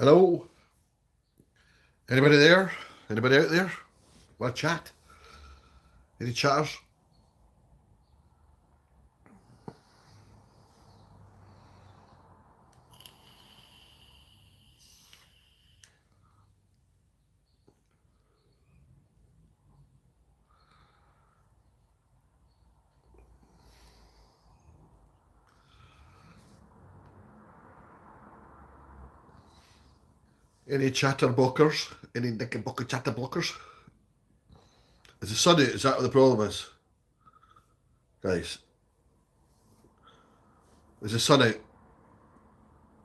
Hello? Anybody there? Anybody out there? Want to chat? Any chatters? Any chatterbockers? Any knickerbocker chatterbockers? Is it sunny? Is that what the problem is? Guys, is it sunny?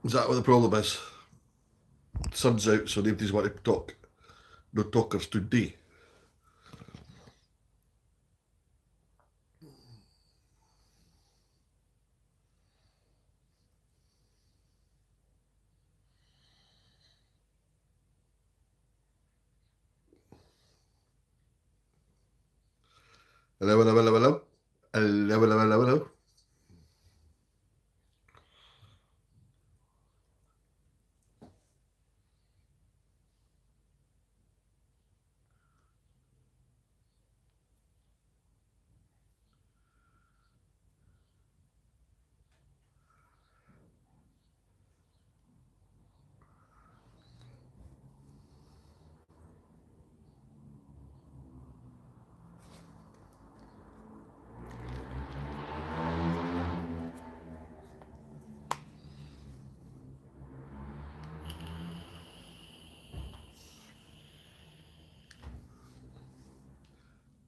Is that what the problem is? The sun's out, so nobody's want to talk. No talkers today. Hello, hello, hello, hello. Hello, hello, hello, hello.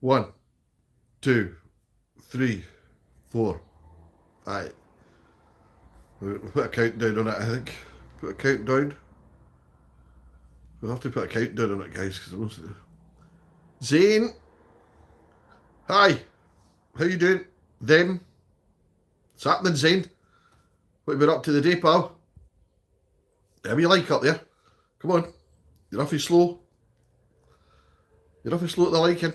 One, two, three, four, five. We'll put a countdown on it, I think. Put a countdown. We'll have to put a countdown on it, guys, because Zane. Hi. How you doing? Them. What's happening, Zane? What have you been up to the day, pal? How you like up there? Come on. You're awfully slow. You're awfully slow at the liking.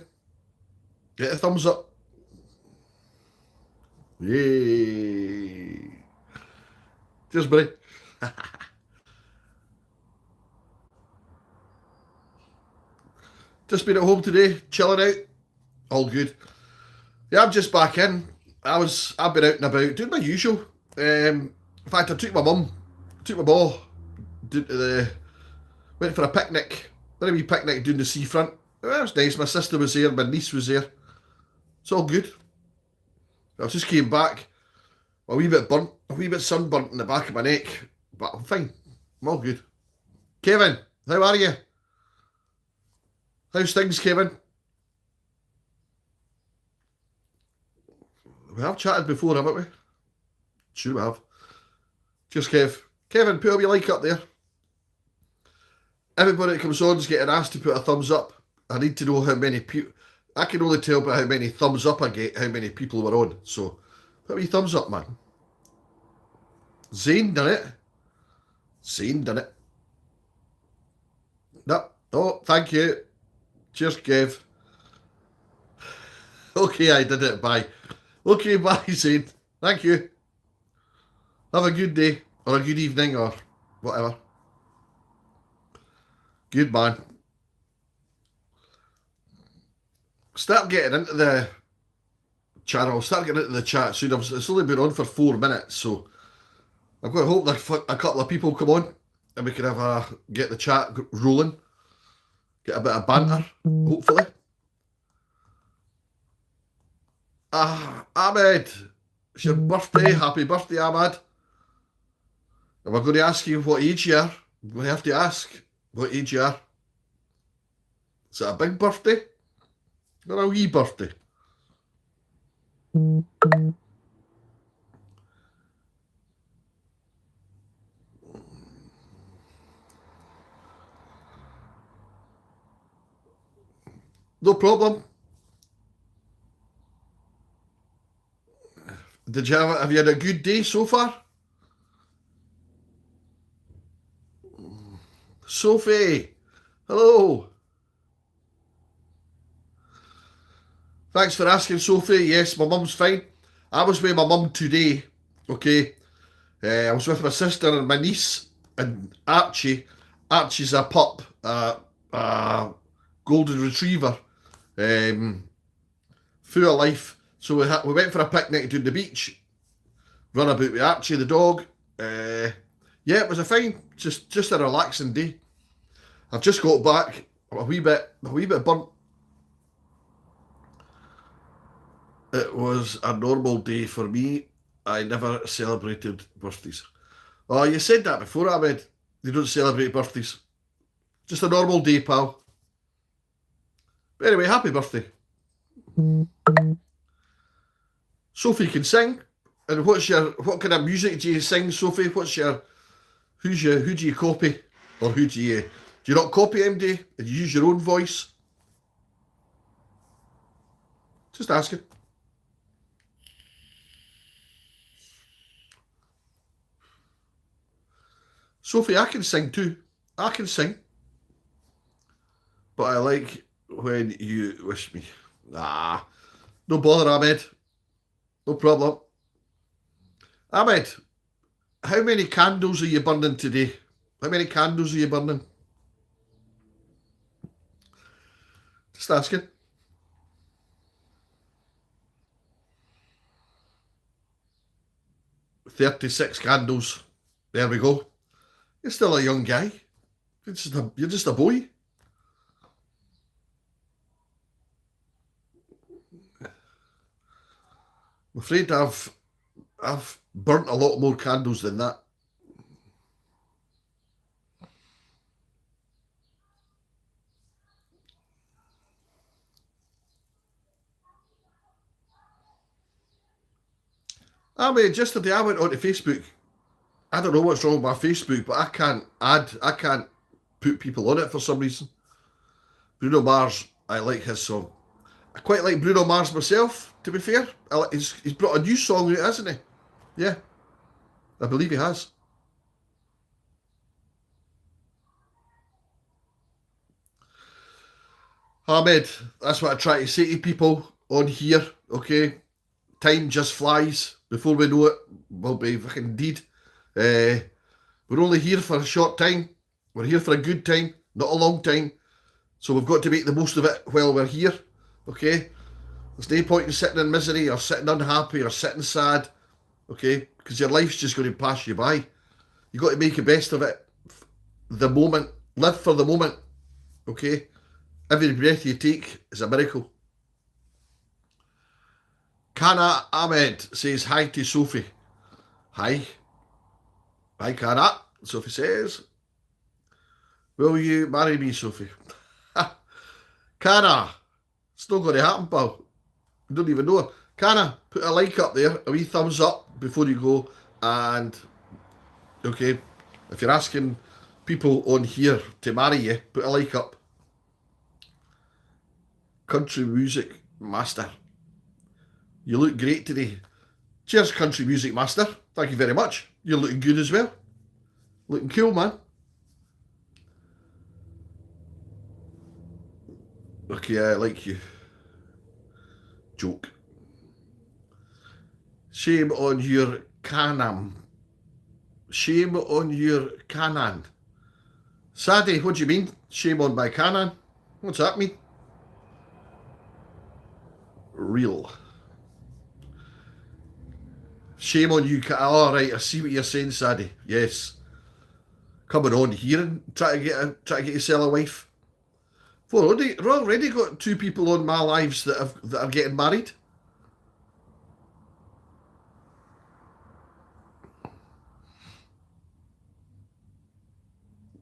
Get a thumbs up. Yay. Cheers, buddy. Just been at home today, chilling out. All good. Yeah, I'm just back in. I've been out and about doing my usual. In fact, I took my mum, took my ball, went for a picnic. Did a wee picnic down the seafront. It was nice. My sister was there, my niece was there. It's all good. I just came back, a wee bit burnt, a wee bit sunburnt in the back of my neck, but I'm fine. I'm all good. Kevin, how are you? How's things, Kevin? We have chatted before, haven't we? Sure we have. Cheers, Kev. Kevin, put up your like up there. Everybody that comes on is getting asked to put a thumbs up. I need to know how many people. I can only tell by how many thumbs up I get, how many people were on. So, put a wee thumbs up, man. Zane done it. Zane done it. No. Oh, thank you. Cheers, Kev. Okay, I did it. Bye. Okay, bye, Zane. Thank you. Have a good day, or a good evening, or whatever. Good man. Start getting into the channel. Start getting into the chat soon. It's only been on for 4 minutes, so I've got to hope that a couple of people come on and we can get the chat rolling. Get a bit of banter, hopefully. Ahmed, it's your birthday. Happy birthday, Ahmed. And we're going to ask you what age you are. We have to ask what age you are. Is it a big birthday or a wee birthday? No problem. Have you had a good day so far? Sophie, hello. Thanks for asking, Sophie. Yes, my mum's fine. I was with my mum today, okay? I was with my sister and my niece and Archie, Archie's a pup, a golden retriever, full of life. So we went for a picnic down the beach, run about with Archie the dog. Yeah, it was a fine, just a relaxing day. I've just got back a wee bit burnt. It was a normal day for me. I never celebrated birthdays. Oh, you said that before, Ahmed. You don't celebrate birthdays. Just a normal day, pal. But anyway, happy birthday. Sophie can sing. And what kind of music do you sing, Sophie? Who do you copy? Or do you not copy MD and you use your own voice? Just asking. Sophie, I can sing too. I can sing. But I like when you wish me. Ah, no bother, Ahmed. No problem. Ahmed, how many candles are you burning today? How many candles are you burning? Just asking. "36 candles. There we go. You're still a young guy. You're just a boy. I'm afraid I've burnt a lot more candles than that. I mean, yesterday I went onto Facebook. I don't know what's wrong with my Facebook, but I can't put people on it for some reason. Bruno Mars, I like his song. I quite like Bruno Mars myself, to be fair. He's brought a new song out, hasn't he? Yeah, I believe he has. Ahmed, that's what I try to say to people on here, okay? Time just flies. Before we know it, we'll be fucking dead. We're only here for a short time. We're here for a good time, not a long time. So we've got to make the most of it while we're here, okay? There's no point in sitting in misery or sitting unhappy or sitting sad, okay? Because your life's just going to pass you by. You've got to make the best of it. The moment. Live for the moment, okay? Every breath you take is a miracle. Kana Ahmed says hi to Sophie. Hi. Hi, Kana. Sophie says, "Will you marry me, Sophie?" Kana, it's not going to happen, pal. You don't even know her. Kana, put a like up there, a wee thumbs up before you go. And, okay, if you're asking people on here to marry you, put a like up. Country music master. You look great today. Cheers, country music master. Thank you very much. You're looking good as well. Looking cool, man. Okay, I like you. Joke. Shame on your Canam. Shame on your Canan. Sadie, what do you mean? Shame on my Canan? What's that mean? Real. Shame on you. Oh, right, I see what you're saying, Sadie. Yes. Coming on here and try to get yourself a wife. We've already got 2 people on my lives that are getting married.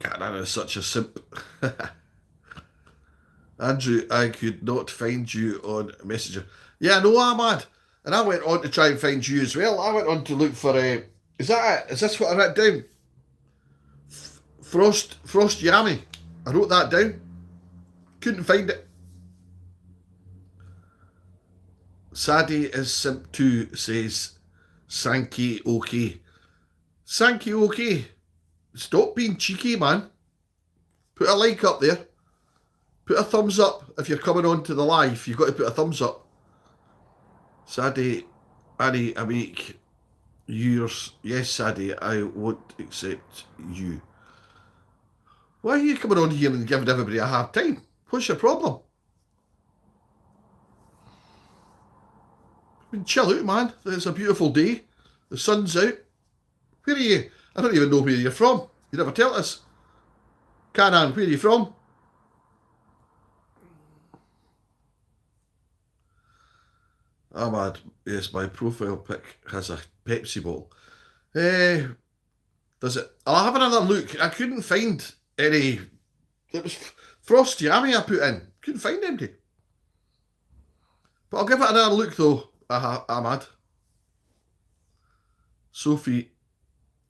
God, is such a simp. Andrew, I could not find you on Messenger. Yeah, no, I'm mad. And I went on to try and find you as well. I went on to look for is that it? Is this what I wrote down? Frost Yami. I wrote that down. Couldn't find it. Sadie is simp too, says Sankey OK. Sankey OK. Stop being cheeky, man. Put a like up there. Put a thumbs up if you're coming on to the live. You've got to put a thumbs up. Sadie, Annie, I make yours. Yes, Sadie, I won't accept you. Why are you coming on here and giving everybody a hard time? What's your problem? I mean, chill out, man. It's a beautiful day. The sun's out. Where are you? I don't even know where you're from. You never tell us. Canan, where are you from? Ahmad, yes, my profile pic has a Pepsi bottle. Does it? I'll have another look. I couldn't find any. It was Frost Yummy I put in. Couldn't find empty. But I'll give it another look though, Ahmad. Sophie,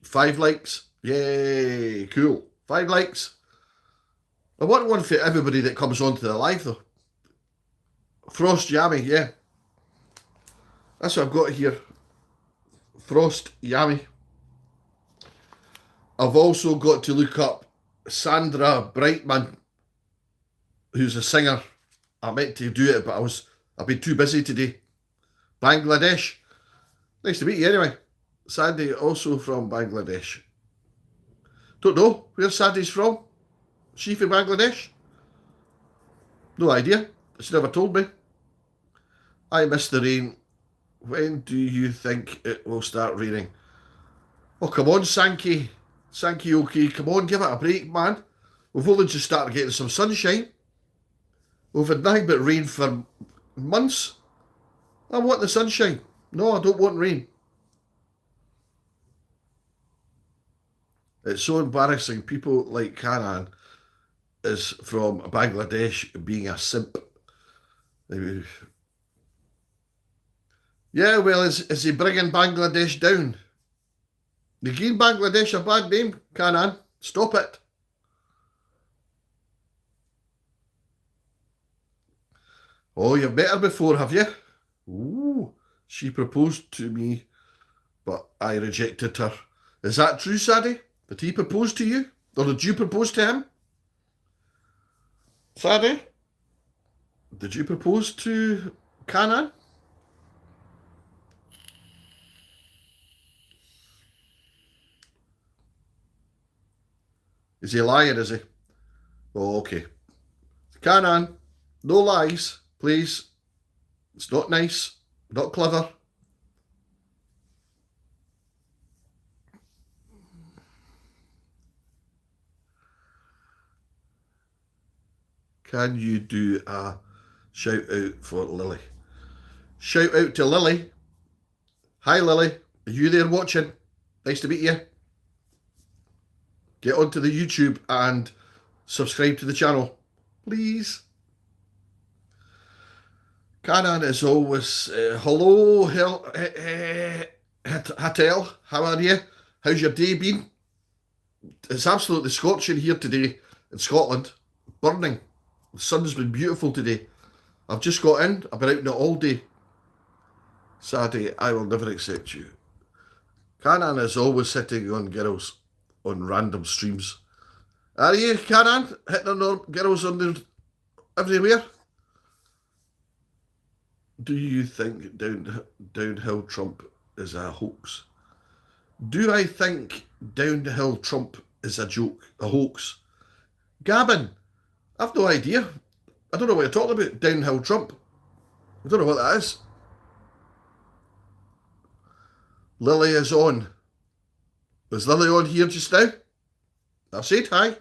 5 likes. Yay, cool. 5 likes. I want one for everybody that comes onto the live though. Frost Yummy, yeah. That's what I've got here. Frost Yummy. I've also got to look up Sandra Brightman, who's a singer. I meant to do it, but I've been too busy today. Bangladesh. Nice to meet you anyway. Sandy, also from Bangladesh. Don't know where Sandy's from. Is she from Bangladesh? No idea. She never told me. I miss the rain. When do you think it will start raining? Oh, come on, Sankey. Sankey, okay. Come on, give it a break, man. We've only just started getting some sunshine. We've had nothing but rain for months. I want the sunshine. No, I don't want rain. It's so embarrassing. People like Canan is from Bangladesh being a simp. Yeah, well, is he bringing Bangladesh down? You gave Bangladesh a bad name, Canan. Stop it. Oh, you've met her before, have you? Ooh, she proposed to me, but I rejected her. Is that true, Sadie? Did he propose to you? Or did you propose to him? Sadie? Did you propose to Canan? Is he lying, is he? Oh, okay. Canan, no lies, please. It's not nice, not clever. Can you do a shout out for Lily? Shout out to Lily. Hi, Lily. Are you there watching? Nice to meet you. Get onto the YouTube and subscribe to the channel, please. Canan is always, hello, Hatel, how are you? How's your day been? It's absolutely scorching here today in Scotland, burning. The sun's been beautiful today. I've just got in, I've been out in it all day. Sadie, I will never accept you. Canan is always sitting on girls on random streams. Are you, Canan? Hitting on girls on the everywhere? Do you think Downhill Trump is a hoax? Do I think Downhill Trump is a joke, a hoax? Gavin, I've no idea. I don't know what you're talking about, Downhill Trump. I don't know what that is. Lily is on. Is Lily on here just now? I've said hi.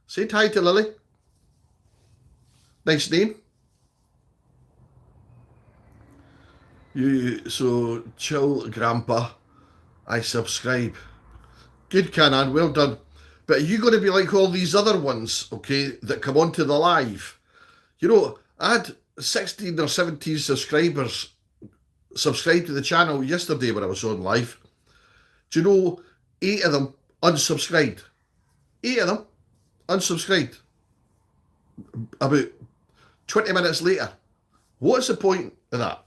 Said hi to Lily. Nice name. So chill, Grandpa. I subscribe. Good, Canan. Well done. But are you going to be like all these other ones, okay, that come onto the live? You know, I had 16 or 17 subscribers subscribe to the channel yesterday when I was on live. Do you know 8 of them unsubscribed? 8 of them unsubscribed. About 20 minutes later. What's the point of that?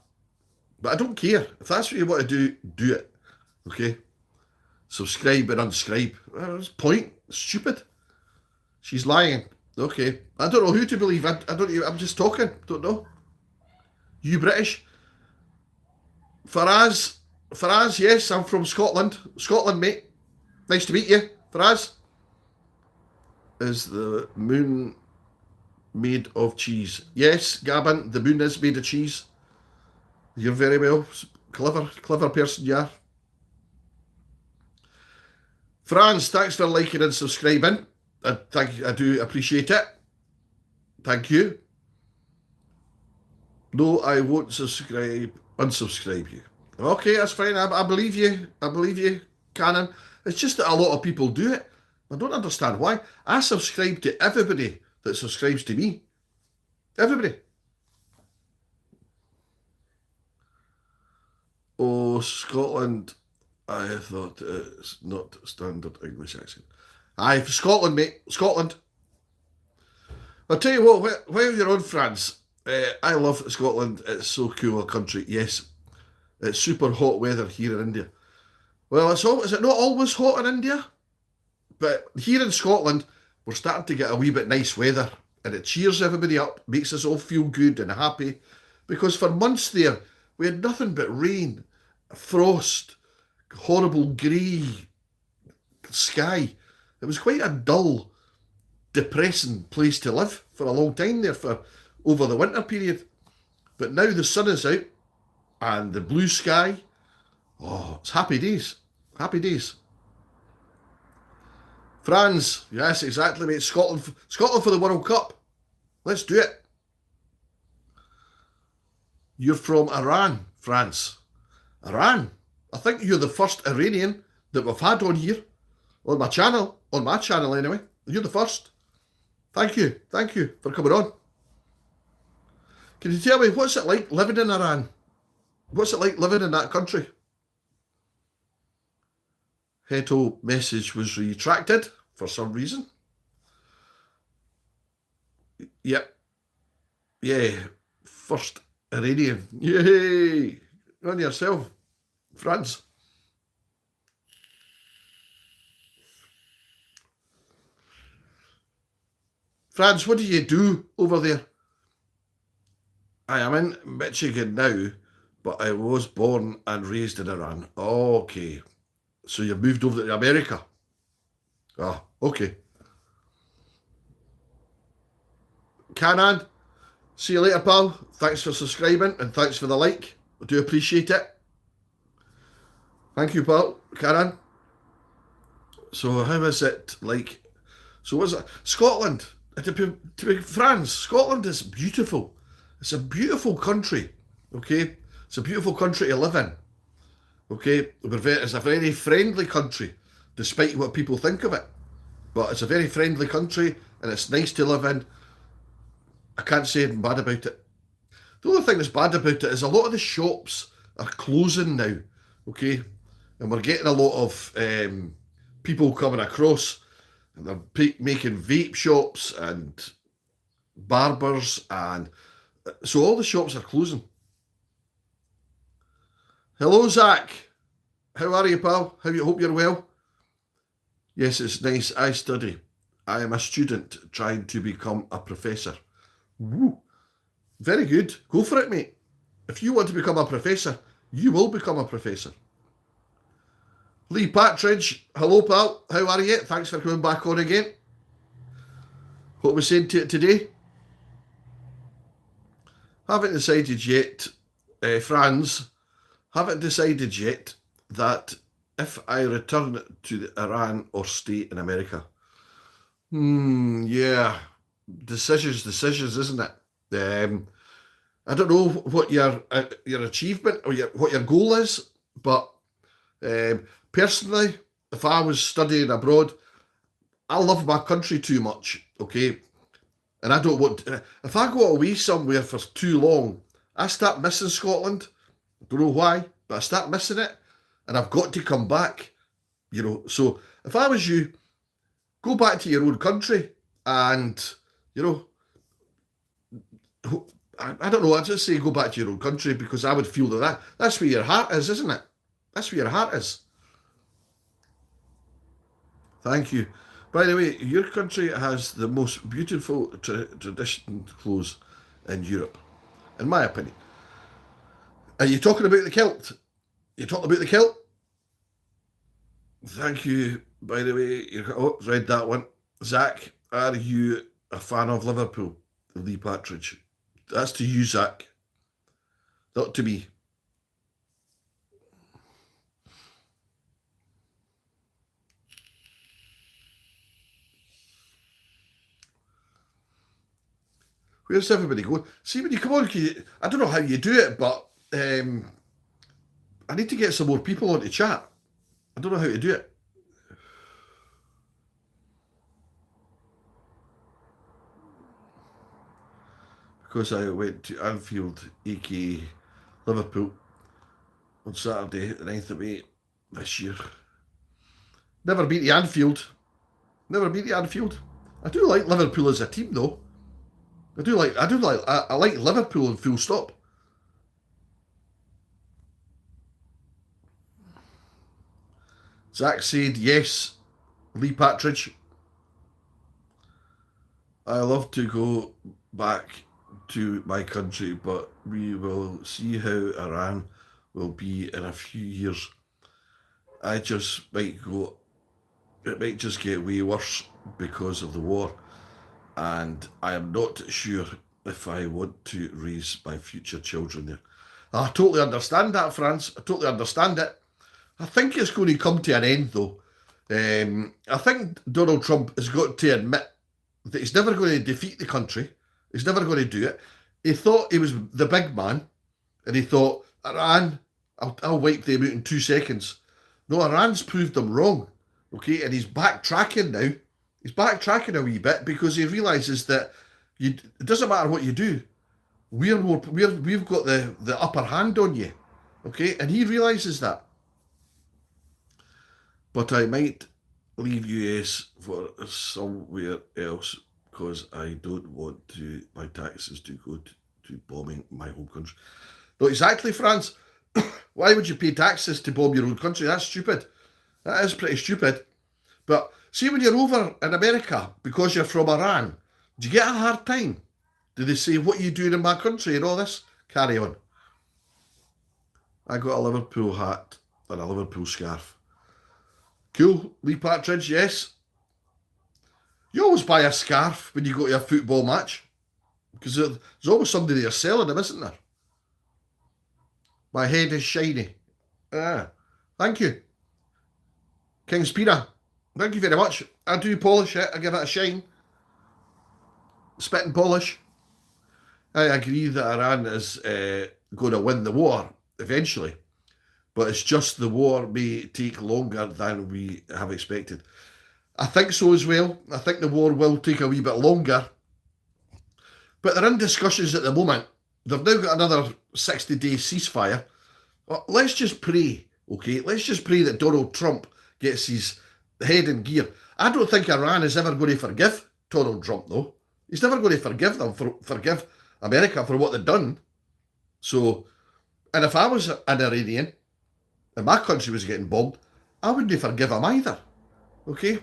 But I don't care. If that's what you want to do, do it. Okay? Subscribe and unscribe. What's the point? Stupid. She's lying. Okay. I don't know who to believe. I don't even, I'm just talking. Don't know. You British? Faraz, yes, I'm from Scotland. Scotland, mate. Nice to meet you, Faraz. is the moon made of cheese? Yes, Gavin, the moon is made of cheese. You're very well. Clever person you are. Franz, thanks for liking and subscribing. I do appreciate it. Thank you. No, I won't unsubscribe you. Okay, that's fine. I believe you. I believe you, Canon. It's just that a lot of people do it. I don't understand why. I subscribe to everybody that subscribes to me. Everybody. Oh, Scotland. I thought it's not standard English accent. Aye, for Scotland, mate. Scotland. I'll tell you what, while you're on France, I love Scotland. It's so cool a country. Yes, it's super hot weather here in India. Well, is it not always hot in India? But here in Scotland, we're starting to get a wee bit nice weather, and it cheers everybody up, makes us all feel good and happy. Because for months there, we had nothing but rain, frost, horrible grey sky. It was quite a dull, depressing place to live for a long time there for over the winter period. But now the sun is out and the blue sky. Oh, it's happy days. Happy days. France, yes, exactly, mate. Scotland for the World Cup. Let's do it. You're from Iran, France. Iran? I think you're the first Iranian that we've had on here. On my channel anyway. You're the first. Thank you for coming on. Can you tell me what's it like living in Iran? What's it like living in that country? Heto message was retracted for some reason. Yep. Yeah. First Iranian. Yay! On yourself, France. France, what do you do over there? I am in Michigan now, but I was born and raised in Iran. Okay. So you moved over to America? Ah, okay. Canan, see you later, pal. Thanks for subscribing and thanks for the like. I do appreciate it. Thank you, pal. Canan. So how is it like? So what's it? Scotland. To be France, Scotland is beautiful. It's a beautiful country. Okay? It's a beautiful country to live in. Okay? It's a very friendly country, despite what people think of it. But it's a very friendly country and it's nice to live in. I can't say anything bad about it. The only thing that's bad about it is a lot of the shops are closing now. Okay? And we're getting a lot of people coming across and they're making vape shops and barbers, and so all the shops are closing. Hello, Zach. How are you, pal? Hope you're well? Yes, it's nice. I study. I am a student trying to become a professor. Woo. Very good. Go for it, mate. If you want to become a professor, you will become a professor. Lee Partridge, hello, pal. How are you? Thanks for coming back on again. What we saying to it today? Haven't decided yet, Franz. Haven't decided yet that if I return to Iran or stay in America. Yeah. Decisions, isn't it? I don't know what your achievement or what your goal is, but personally, if I was studying abroad, I love my country too much, okay? And I don't want to, if I go away somewhere for too long, I start missing Scotland. I don't know why, but I start missing it, and I've got to come back, So if I was you, go back to your own country and, I don't know, I'd just say go back to your own country, because I would feel that's where your heart is, isn't it? That's where your heart is. Thank you. By the way, your country has the most beautiful traditional clothes in Europe, in my opinion. Are you talking about the kilt? You talking about the kilt? Thank you. By the way, read that one. Zach, Are you a fan of Liverpool, Lee Partridge? That's to you, Zach. Not to me. Where's everybody going? See, when you come on, I don't know how you do it, but I need to get some more people on to chat. I don't know how to do it. Because I went to Anfield, aka Liverpool, on Saturday, the 9th of May this year. Never beat the Anfield. Never beat the Anfield. I do like Liverpool as a team, though. I like Liverpool and full stop. Zach said yes, Lee Partridge. I love to go back to my country, but we will see how Iran will be in a few years. It might just get way worse because of the war, and I am not sure if I want to raise my future children there. I totally understand that, France. I totally understand it. I think it's going to come to an end, though. I think Donald Trump has got to admit that he's never going to defeat the country. He's never going to do it. He thought he was the big man, and he thought, Iran, I'll wipe them out in 2 seconds. No, Iran's proved them wrong, okay? And he's backtracking now. He's backtracking a wee bit because he realises that it doesn't matter what you do. We've got the upper hand on you, okay? And he realises that. But I might leave US for somewhere else because I don't want my taxes to go to bombing my home country. No, exactly, France. Why would you pay taxes to bomb your own country? That's stupid. That is pretty stupid. But see, when you're over in America, because you're from Iran, do you get a hard time? Do they say, what are you doing in my country and all this? Carry on. I got a Liverpool hat and a Liverpool scarf. Cool, Lee Partridge, yes. You always buy a scarf when you go to a football match. Because there's always somebody there selling them, isn't there? My head is shiny. Thank you. King's Pina. Thank you very much. I do polish it. I give it a shine. Spit and polish. I agree that Iran is going to win the war eventually. But it's just the war may take longer than we have expected. I think so as well. I think the war will take a wee bit longer. But they're in discussions at the moment. They've now got another 60-day ceasefire. Well, let's just pray, okay? Let's just pray that Donald Trump gets his head in gear. I don't think Iran is ever going to forgive Donald Trump, though. He's never going to forgive them, forgive America for what they've done. So, and if I was an Iranian, and my country was getting bombed, I wouldn't forgive him either. Okay?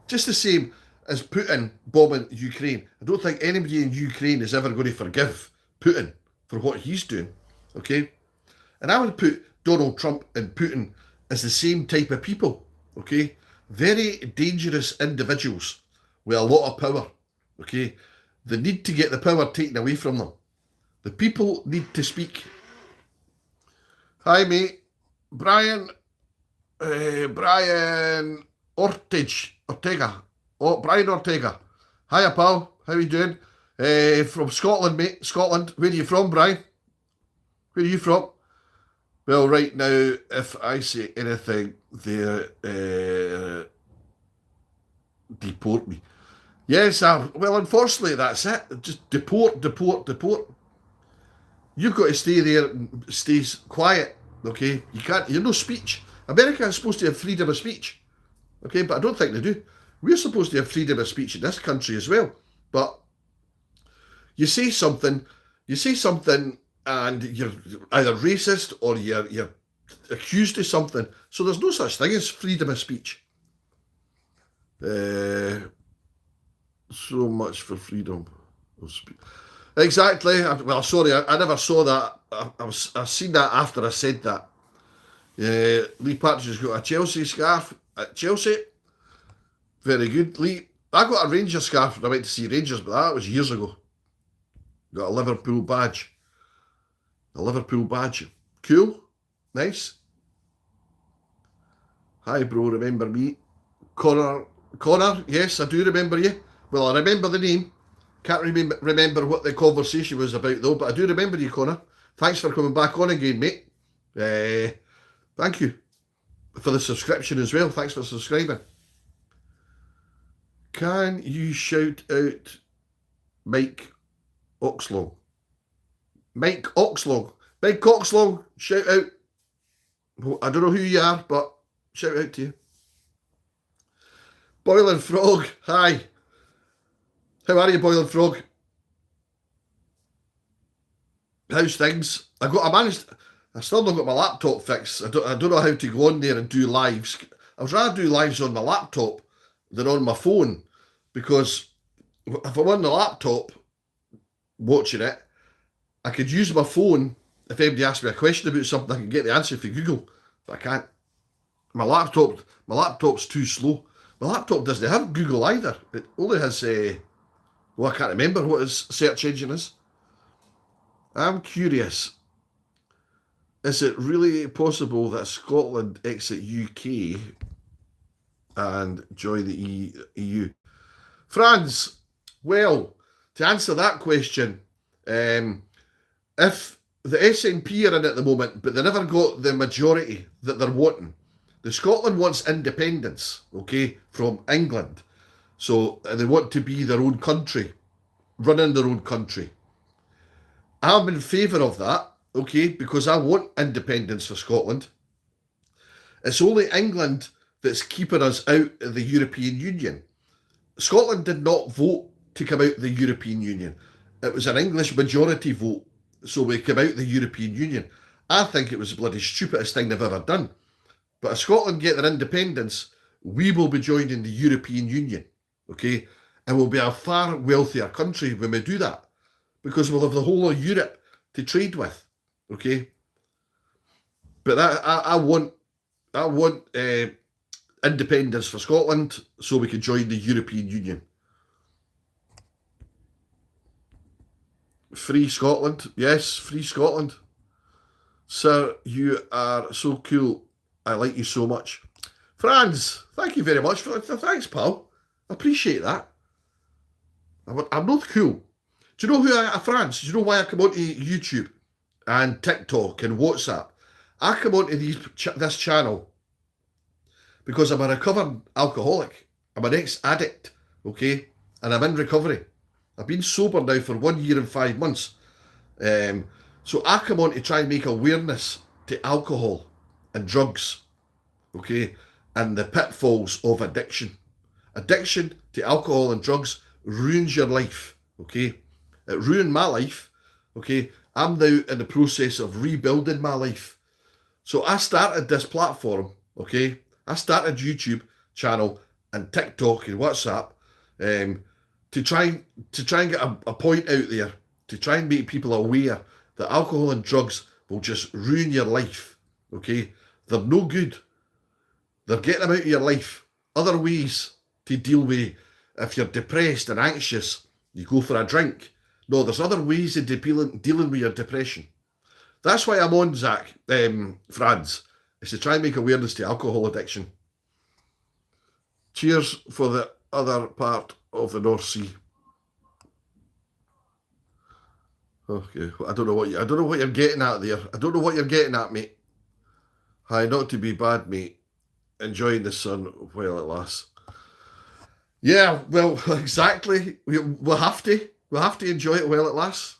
Just the same as Putin bombing Ukraine. I don't think anybody in Ukraine is ever going to forgive Putin for what he's doing. Okay? And I would put Donald Trump and Putin as the same type of people. Okay? Very dangerous individuals with a lot of power. Okay? They need to get the power taken away from them. The people need to speak. Hi, mate. Brian Ortega. Oh, Brian Ortega. Hiya, pal. How you doing? From Scotland, mate. Scotland. Where are you from, Brian? Where are you from? Well, right now, if I say anything, they deport me. Yes, well, unfortunately, that's it. Just deport. You've got to stay there and stay quiet. Okay, you're no speech. America is supposed to have freedom of speech. Okay, but I don't think they do. We're supposed to have freedom of speech in this country as well. But you say something and you're either racist or you're accused of something. So there's no such thing as freedom of speech. So much for freedom of speech. Exactly. Well, sorry, I never saw that. I've seen that after I said that. Lee Partridge has got a Chelsea scarf at Chelsea. Very good, Lee. I got a Rangers scarf when I went to see Rangers, but that was years ago. Got a Liverpool badge. A Liverpool badge. Cool. Nice. Hi, bro. Remember me? Connor, yes, I do remember you. Well, I remember the name. Can't remember what the conversation was about, though, but I do remember you, Connor. Thanks for coming back on again, mate. Thank you for the subscription as well. Thanks for subscribing. Can you shout out Mike Oxlong? Mike Oxlong. Mike Oxlong, shout out. I don't know who you are, but shout out to you. Boiling Frog, hi. How are you, Boiling Frog? How's things? I still not got my laptop fixed. I don't know how to go on there and do lives. I would rather do lives on my laptop than on my phone, because if I'm on the laptop watching it, I could use my phone. If anybody asks me a question about something, I can get the answer from Google, but I can't. My laptop's too slow. My laptop doesn't have Google either. It only has, well, I can't remember what his search engine is. I'm curious. Is it really possible that Scotland exit UK and join the EU? Franz, well, to answer that question, if the SNP are in at the moment, but they never got the majority that they're wanting, the Scotland wants independence, okay, from England. So they want to be their own country, running their own country. I'm in favour of that, okay, because I want independence for Scotland. It's only England that's keeping us out of the European Union. Scotland did not vote to come out of the European Union. It was an English majority vote, so we came out of the European Union. I think it was the bloody stupidest thing they've ever done. But if Scotland get their independence, we will be joining the European Union, okay? And we'll be a far wealthier country when we do that, because we'll have the whole of Europe to trade with, okay? But I want independence for Scotland so we can join the European Union. Free Scotland, yes, free Scotland. Sir, you are so cool. I like you so much. Franz, thank you very much. Thanks, pal. I appreciate that. I'm not cool. Do you know who I am, Franz? Do you know why I come onto YouTube and TikTok and WhatsApp? I come onto this channel because I'm a recovered alcoholic. I'm an ex-addict, okay? And I'm in recovery. I've been sober now for 1 year and 5 months. So I come on to try and make awareness to alcohol and drugs, okay? And the pitfalls of addiction. Addiction to alcohol and drugs ruins your life, okay? It ruined my life, okay? I'm now in the process of rebuilding my life. So I started this platform, okay? I started YouTube channel and TikTok and WhatsApp to try and get a point out there, to try and make people aware that alcohol and drugs will just ruin your life, okay? They're no good. They're getting them out of your life. Other ways to deal with, if you're depressed and anxious, you go for a drink. No, there's other ways of dealing with your depression. That's why I'm on, Zach, Franz, is to try and make awareness to alcohol addiction. Cheers for the other part of the North Sea. Okay, I don't know what you're getting at there. I don't know what you're getting at, mate. Hi, not to be bad, mate. Enjoying the sun while it lasts. Yeah, well, exactly. We'll have to enjoy it while it lasts.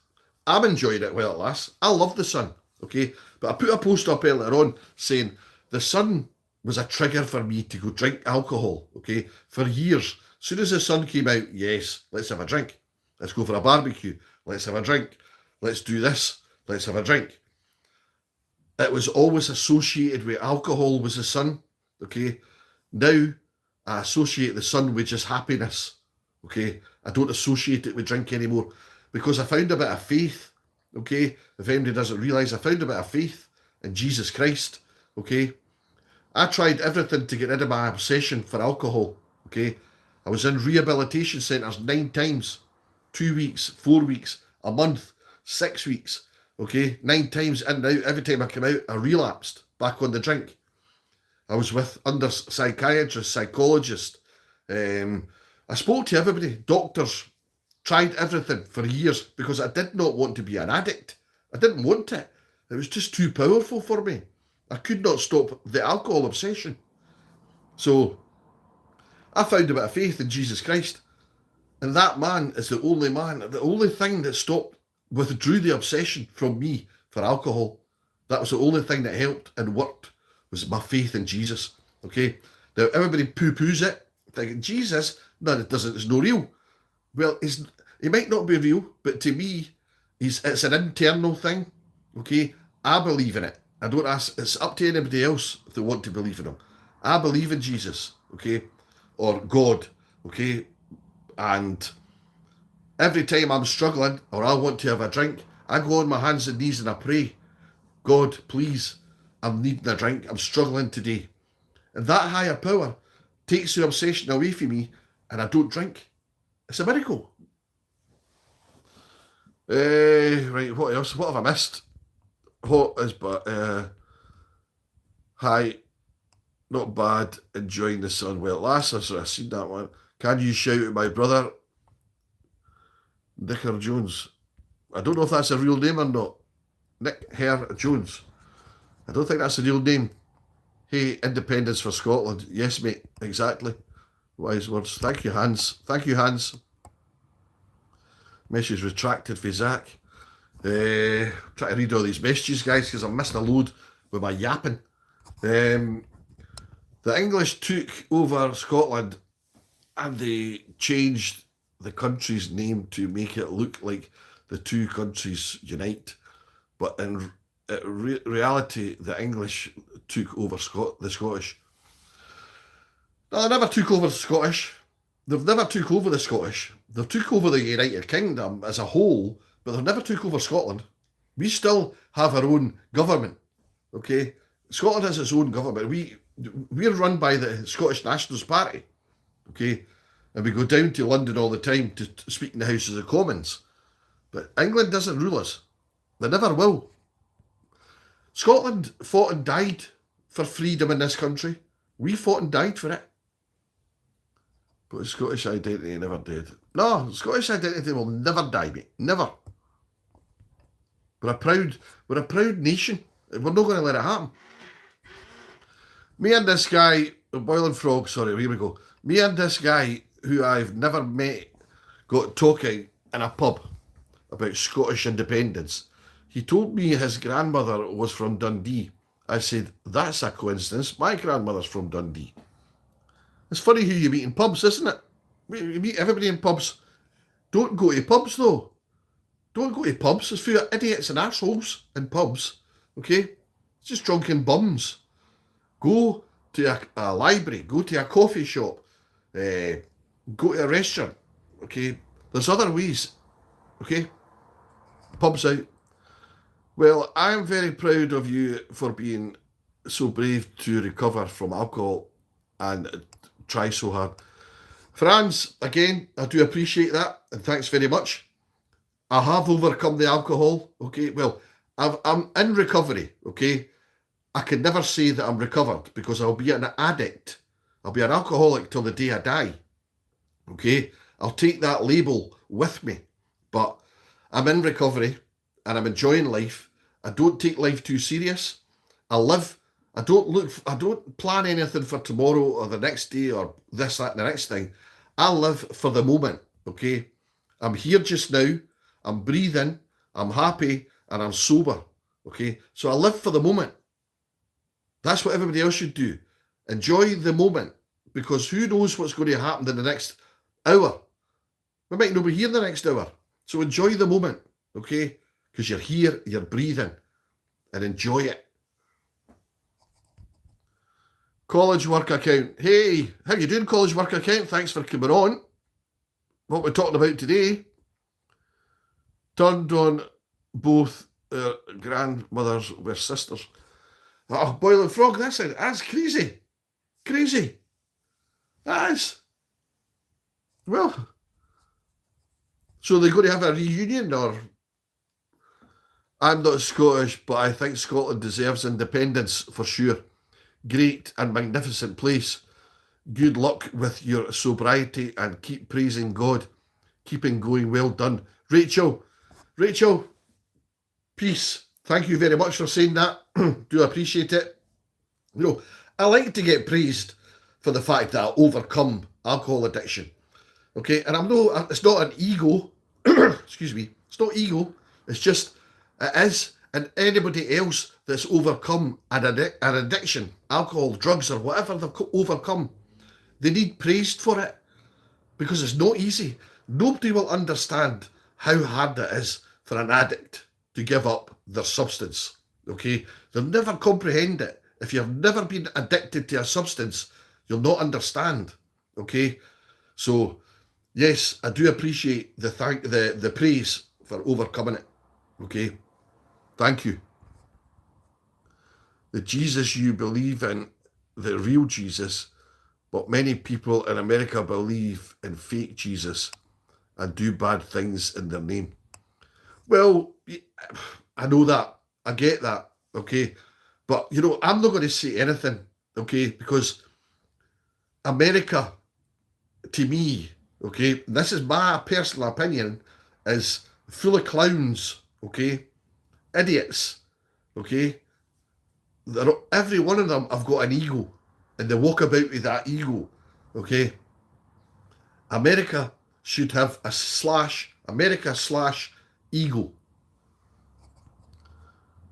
I'm enjoying it while it lasts. I love the sun, okay? But I put a post up earlier on saying the sun was a trigger for me to go drink alcohol, okay? For years. As soon as the sun came out, yes, let's have a drink. Let's go for a barbecue. Let's have a drink. Let's do this. Let's have a drink. It was always associated with alcohol was the sun, okay? Now, I associate the sun with just happiness, okay? I don't associate it with drink anymore because I found a bit of faith, okay? If anybody doesn't realise, I found a bit of faith in Jesus Christ, okay? I tried everything to get rid of my obsession for alcohol, okay? I was in rehabilitation centres 9 times. 2 weeks, 4 weeks, a month, 6 weeks. Okay, 9 times in and out. Every time I came out, I relapsed back on the drink. I was under psychiatrists, psychologists. I spoke to everybody, doctors, tried everything for years because I did not want to be an addict. I didn't want it. It was just too powerful for me. I could not stop the alcohol obsession. So I found a bit of faith in Jesus Christ. And that man is the only thing that withdrew the obsession from me for alcohol. That was the only thing that helped and worked, was my faith in Jesus. Okay? Now, everybody poo-poos it, thinking, Jesus, no, it doesn't, it's no real. Well, he might not be real, but to me, it's an internal thing. Okay? I believe in it. I don't ask, it's up to anybody else if they want to believe in him. I believe in Jesus, okay? Or God, okay? And every time I'm struggling or I want to have a drink, I go on my hands and knees and I pray, God, please, I'm needing a drink. I'm struggling today. And that higher power takes the obsession away from me and I don't drink. It's a miracle. Right, what else? What have I missed? Hi, not bad, enjoying the sun. Well, last I've seen that one. Can you shout at my brother, Nicker Jones? I don't know if that's a real name or not. Nick Hare Jones. I don't think that's a real name. Hey, independence for Scotland. Yes, mate, exactly. Wise words. Thank you, Hans. Thank you, Hans. Message retracted for Zach. Try to read all these messages, guys, because I'm missing a load with my yapping. The English took over Scotland and they changed the country's name to make it look like the two countries unite. But in reality, the English took over the Scottish. No, they never took over the Scottish. They've never took over the Scottish. They took over the United Kingdom as a whole, but they never took over Scotland. We still have our own government, okay? Scotland has its own government. We're run by the Scottish Nationalist Party, okay? And we go down to London all the time to speak in the Houses of Commons. But England doesn't rule us. They never will. Scotland fought and died for freedom in this country. We fought and died for it. But Scottish identity never did. No, Scottish identity will never die, mate. Never. We're a proud nation. We're not going to let it happen. Me and this guy, Boiling Frog, sorry, here we go. Me and this guy, who I've never met, got talking in a pub about Scottish independence. He told me his grandmother was from Dundee. I said, that's a coincidence. My grandmother's from Dundee. It's funny who you meet in pubs, isn't it? You meet everybody in pubs. Don't go to pubs, though. Don't go to pubs. It's for idiots and assholes in pubs, okay? It's just drunken bums. Go to a library. Go to a coffee shop. Go to a restaurant, okay? There's other ways, okay? Pubs out. Well, I'm very proud of you for being so brave to recover from alcohol and try so hard. Franz, again, I do appreciate that, and thanks very much. I have overcome the alcohol, okay? Well, I'm in recovery, okay? I can never say that I'm recovered because I'll be an addict. I'll be an alcoholic till the day I die, okay? I'll take that label with me, but I'm in recovery and I'm enjoying life. I don't take life too serious. I live. I don't plan anything for tomorrow or the next day or this, that, and the next thing. I live for the moment, okay? I'm here just now. I'm breathing. I'm happy and I'm sober, okay? So I live for the moment. That's what everybody else should do. Enjoy the moment, because who knows what's going to happen in the next hour. We might not be here the next hour. So enjoy the moment, okay? Because you're here, you're breathing, and enjoy it. College work account. Hey, how you doing, college work account? Thanks for coming on. What we're talking about today. Turned on both grandmothers were sisters. Oh, Boiling Frog, that's crazy. Crazy. That's. Well, so they're going to have a reunion, or I'm not Scottish, but I think Scotland deserves independence for sure. Great and magnificent place. Good luck with your sobriety and keep praising God. Keeping going. Well done. Rachel, peace. Thank you very much for saying that. Do appreciate it. You know, I like to get praised for the fact that I overcome alcohol addiction. Okay, and it's not an ego. Excuse me. It's not ego. It's just, it is. And anybody else that's overcome an addiction, alcohol, drugs, or whatever they've overcome, they need praised for it because it's not easy. Nobody will understand how hard it is for an addict to give up their substance. Okay, they'll never comprehend it. If you've never been addicted to a substance, you'll not understand. Okay, so yes, I do appreciate the praise for overcoming it. Okay, thank you. The Jesus you believe in, the real Jesus, but many people in America believe in fake Jesus and do bad things in their name. Well, I know that. I get that. Okay. But, you know, I'm not going to say anything. Okay. Because America, to me, okay, this is my personal opinion, is full of clowns. Okay. Idiots. Okay. Every one of them have got an ego. And they walk about with that ego. Okay. America should have a America/ego.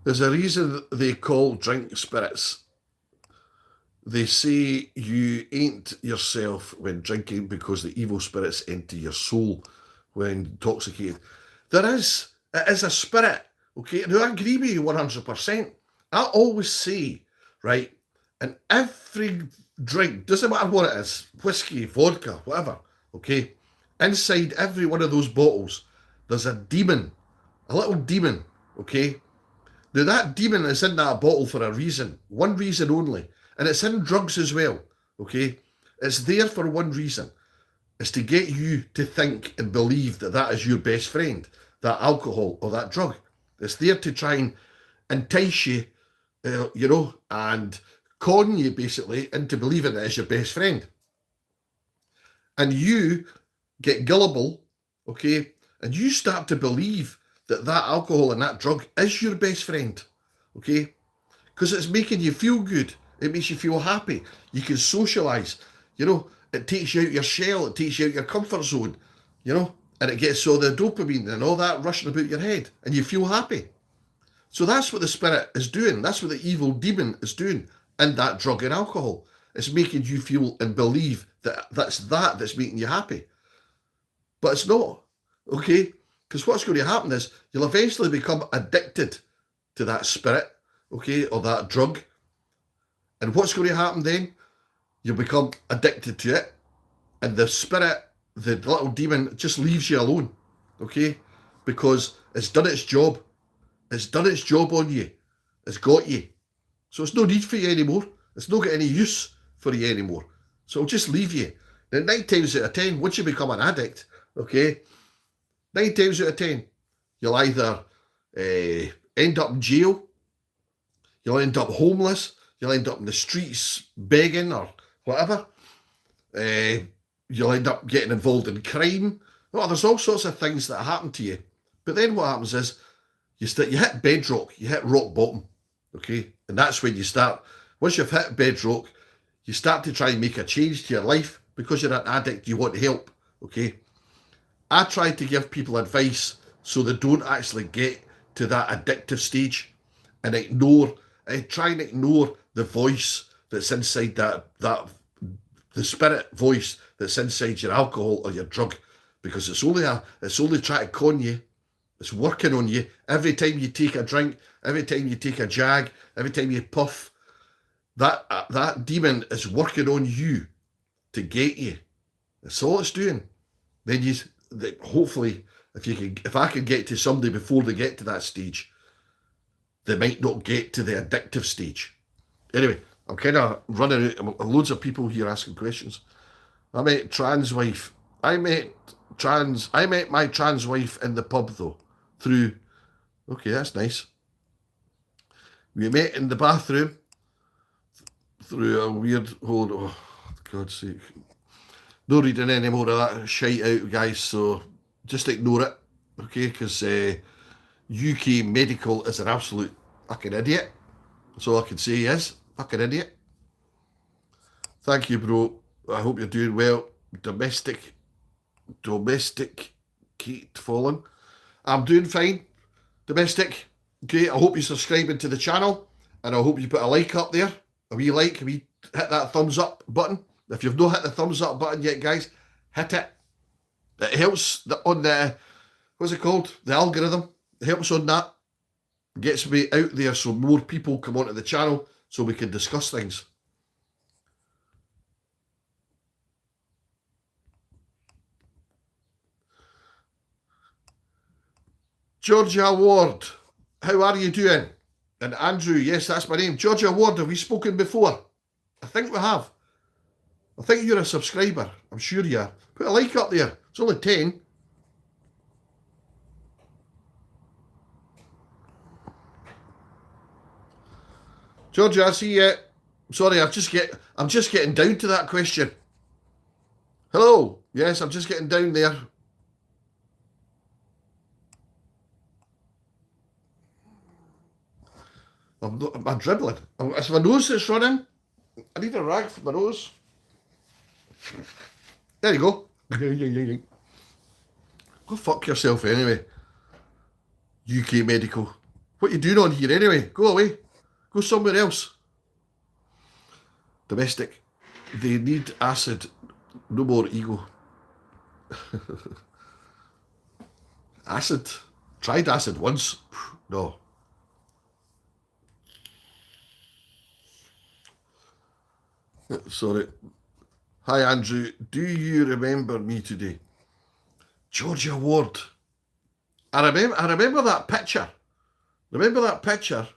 There's a reason they call drink spirits. They say you ain't yourself when drinking because the evil spirits enter your soul when intoxicated. It is a spirit, okay? Now, I agree with you 100%. I always say, right, and every drink, doesn't matter what it is, whiskey, vodka, whatever, okay? Inside every one of those bottles, there's a demon, a little demon, okay? Now, that demon is in that bottle for a reason, one reason only. And it's in drugs as well, okay? It's there for one reason. It's to get you to think and believe that that is your best friend, that alcohol or that drug. It's there to try and entice you, you know, and con you basically into believing that it's your best friend. And you get gullible, okay? And you start to believe that that alcohol and that drug is your best friend, okay? Because it's making you feel good. It makes you feel happy. You can socialise. You know, it takes you out your shell. It takes you out your comfort zone. You know, and it gets all the dopamine and all that rushing about your head, and you feel happy. So that's what the spirit is doing. That's what the evil demon is doing in that drug and alcohol. It's making you feel and believe that that's making you happy. But it's not, okay? Because what's going to happen is you'll eventually become addicted to that spirit, okay, or that drug. And what's going to happen then? You'll become addicted to it, and the spirit, the little demon, just leaves you alone, okay? Because it's done its job. It's done its job on you. It's got you. So it's no need for you anymore. It's not got any use for you anymore. So it'll just leave you. Now, 9 times out of 10, once you become an addict, okay, 9 times out of 10, you'll either end up in jail, you'll end up homeless, you'll end up in the streets begging or whatever. You'll end up getting involved in crime. Well, there's all sorts of things that happen to you. But then what happens is you hit bedrock, you hit rock bottom, okay? And that's when you start, once you've hit bedrock, you start to try and make a change to your life because you're an addict, you want help, okay? I try to give people advice so they don't actually get to that addictive stage and try and ignore the voice that's inside the spirit voice that's inside your alcohol or your drug, because it's only trying to con you. It's working on you. Every time you take a drink, every time you take a jag, every time you puff, that demon is working on you to get you. That's all it's doing. Then hopefully, if I can get to somebody before they get to that stage, they might not get to the addictive stage. Anyway, I'm kind of running out. Loads of people here asking questions. I met trans wife I met my trans wife in the pub though. Through okay, that's nice. We met in the bathroom through a weird hold. Oh, God's sake! No reading any more of that shite out, guys. So just ignore it, okay? Because UK medical is an absolute fucking idiot. That's all I can say. Is fucking idiot. Thank you, bro. I hope you're doing well. Domestic Kate Fallen. I'm doing fine. Domestic. Okay, I hope you're subscribing to the channel, and I hope you put a like up there. A wee like, hit that thumbs up button. If you've not hit the thumbs up button yet, guys, hit it. It helps on the, what's it called? The algorithm. It helps on that. It gets me out there so more people come onto the channel so we can discuss things. Georgia Ward, how are you doing? And Andrew, yes, that's my name. Georgia Ward, have we spoken before? I think we have. I think you're a subscriber. I'm sure you are. Put a like up there. It's only 10. Georgia, I see you. Sorry, I'm just getting down to that question. Hello. Yes, I'm just getting down there. I'm dribbling. It's my nose that's running. I need a rag for my nose. There you go. Go fuck yourself anyway. UK medical. What you doing on here anyway? Go away. Go somewhere else. Domestic. They need acid. No more ego. Acid. Tried acid once. No. Sorry. Hi, Andrew. Do you remember me today? Georgia Ward. I remember that picture. Remember that picture?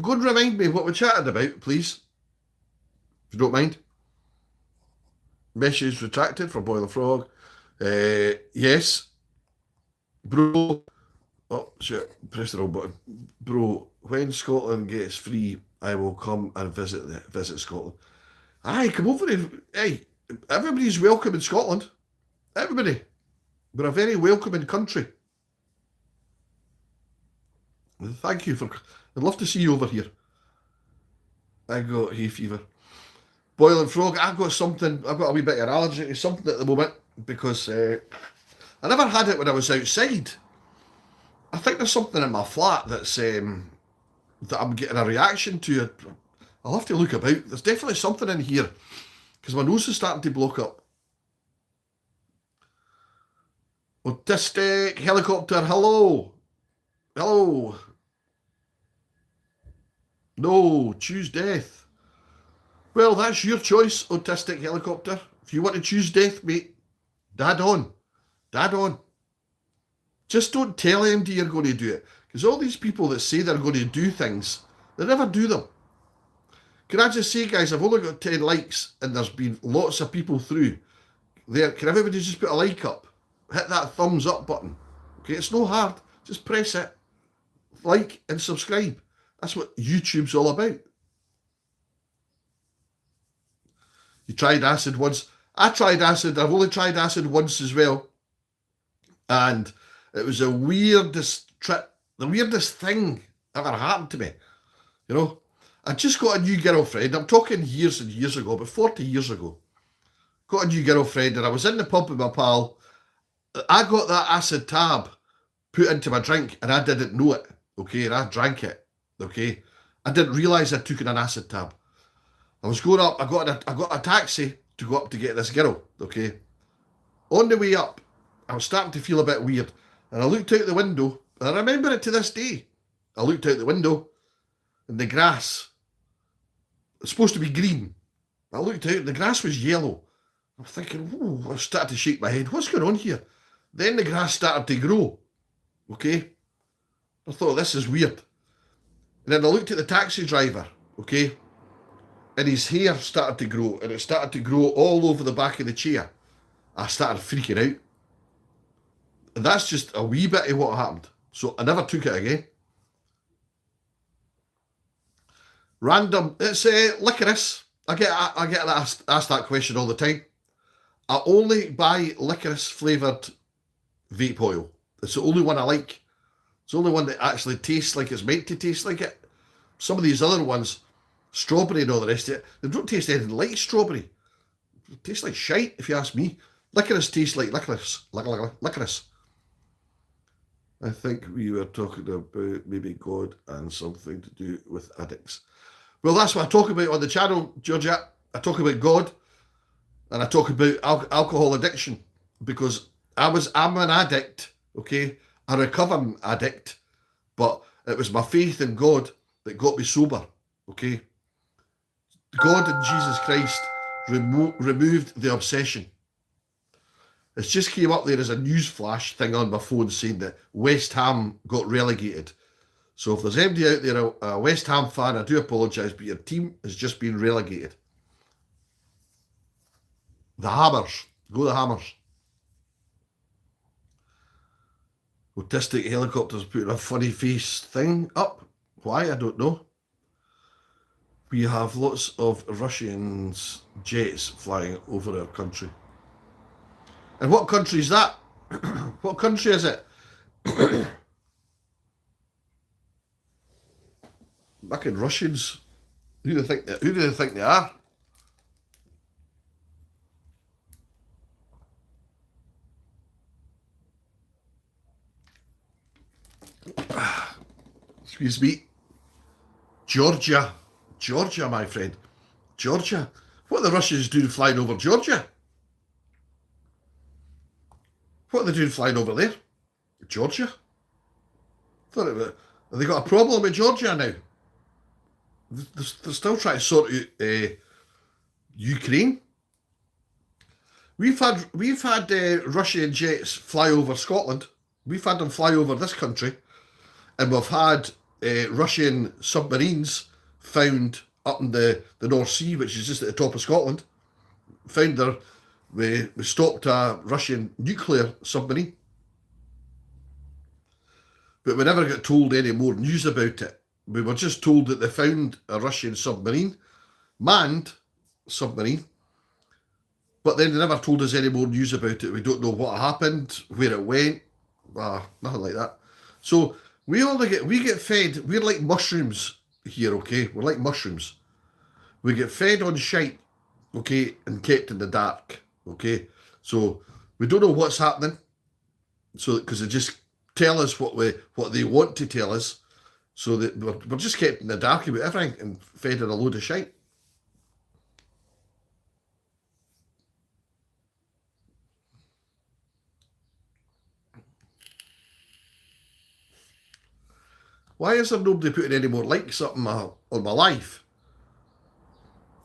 Go and remind me what we chatted about, please. If you don't mind. Message retracted from Boiler Frog. Yes. Bro. Oh, shit. Press the wrong button. Bro, when Scotland gets free, I will come and visit Scotland. Aye, come over here. Hey, everybody's welcome in Scotland. Everybody. We're a very welcoming country. Thank you for... I'd love to see you over here. I got hay fever. Boiling Frog, I've got a wee bit of an allergy to something at the moment because I never had it when I was outside. I think there's something in my flat that's that I'm getting a reaction to. I'll have to look about. There's definitely something in here because my nose is starting to block up. Autistic helicopter, hello. Hello. No, choose death. Well, that's your choice, autistic helicopter. If you want to choose death, mate, dad on. Dad on. Just don't tell MD you're going to do it. Because all these people that say they're going to do things, they never do them. Can I just say, guys, I've only got 10 likes and there's been lots of people through there. Can everybody just put a like up? Hit that thumbs up button. Okay, it's no hard. Just press it. Like and subscribe. That's what YouTube's all about. You tried acid once. I tried acid. I've only tried acid once as well. And it was the weirdest thing ever happened to me. You know, I just got a new girlfriend. I'm talking years and years ago, about 40 years ago. Got a new girlfriend and I was in the pub with my pal. I got that acid tab put into my drink and I didn't know it. Okay, and I drank it. Okay, I didn't realise I took an acid tab. I was going up. I got a taxi to go up to get this girl. Okay, on the way up, I was starting to feel a bit weird, and I looked out the window, and I remember it to this day. I looked out the window, and the grass was supposed to be green. I looked out, and the grass was yellow. I'm thinking, I started to shake my head. What's going on here? Then the grass started to grow. Okay, I thought this is weird. And then I looked at the taxi driver, okay, and his hair started to grow, and it started to grow all over the back of the chair. I started freaking out. And that's just a wee bit of what happened. So I never took it again. Random. It's licorice. I get asked that question all the time. I only buy licorice flavoured vape oil. It's the only one I like. It's the only one that actually tastes like it's meant to taste like it. Some of these other ones, strawberry and all the rest of it, they don't taste anything like strawberry. They taste like shite, if you ask me. Licorice tastes like licorice. Licorice. I think we were talking about maybe God and something to do with addicts. Well, that's what I talk about on the channel, Georgia. I talk about God and I talk about alcohol addiction because I'm an addict, okay? A recovering addict, but it was my faith in God that got me sober, okay? God and Jesus Christ removed the obsession. It's just came up there as a news flash thing on my phone saying that West Ham got relegated. So if there's anybody out there, a West Ham fan, I do apologise, but your team has just been relegated. The Hammers. Go the Hammers. Autistic helicopters putting a funny face thing up. Why? I don't know. We have lots of Russians jets flying over our country. And what country is that? What country is it? Fucking Russians. Who do they think they are? Excuse me. Georgia. Georgia, my friend. Georgia. What are the Russians doing flying over Georgia? What are they doing flying over there? Georgia? Have they got a problem with Georgia now? They're still trying to sort out Ukraine. We've had Russian jets fly over Scotland. We've had them fly over this country, and we've had Russian submarines found up in the North Sea, which is just at the top of Scotland. Found there. We stopped a Russian nuclear submarine, but we never got told any more news about it. We were just told that they found a Russian submarine, manned submarine, but then they never told us any more news about it. We don't know what happened, where it went, nothing like that. So we get fed. We're like mushrooms here, okay? We're like mushrooms. We get fed on shite, okay, and kept in the dark, okay? So we don't know what's happening. So because they just tell us what they want to tell us. So that we're just kept in the dark about everything and fed in a load of shite. Why is there nobody putting any more likes up on my life?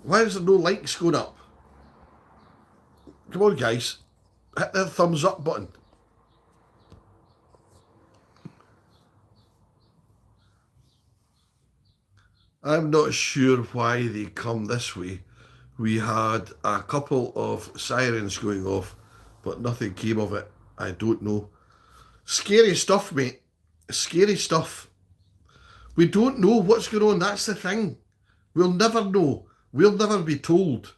Why is there no likes going up? Come on, guys. Hit the thumbs up button. I'm not sure why they come this way. We had a couple of sirens going off, but nothing came of it. I don't know. Scary stuff, mate. Scary stuff. We don't know what's going on. That's the thing. We'll never know. We'll never be told.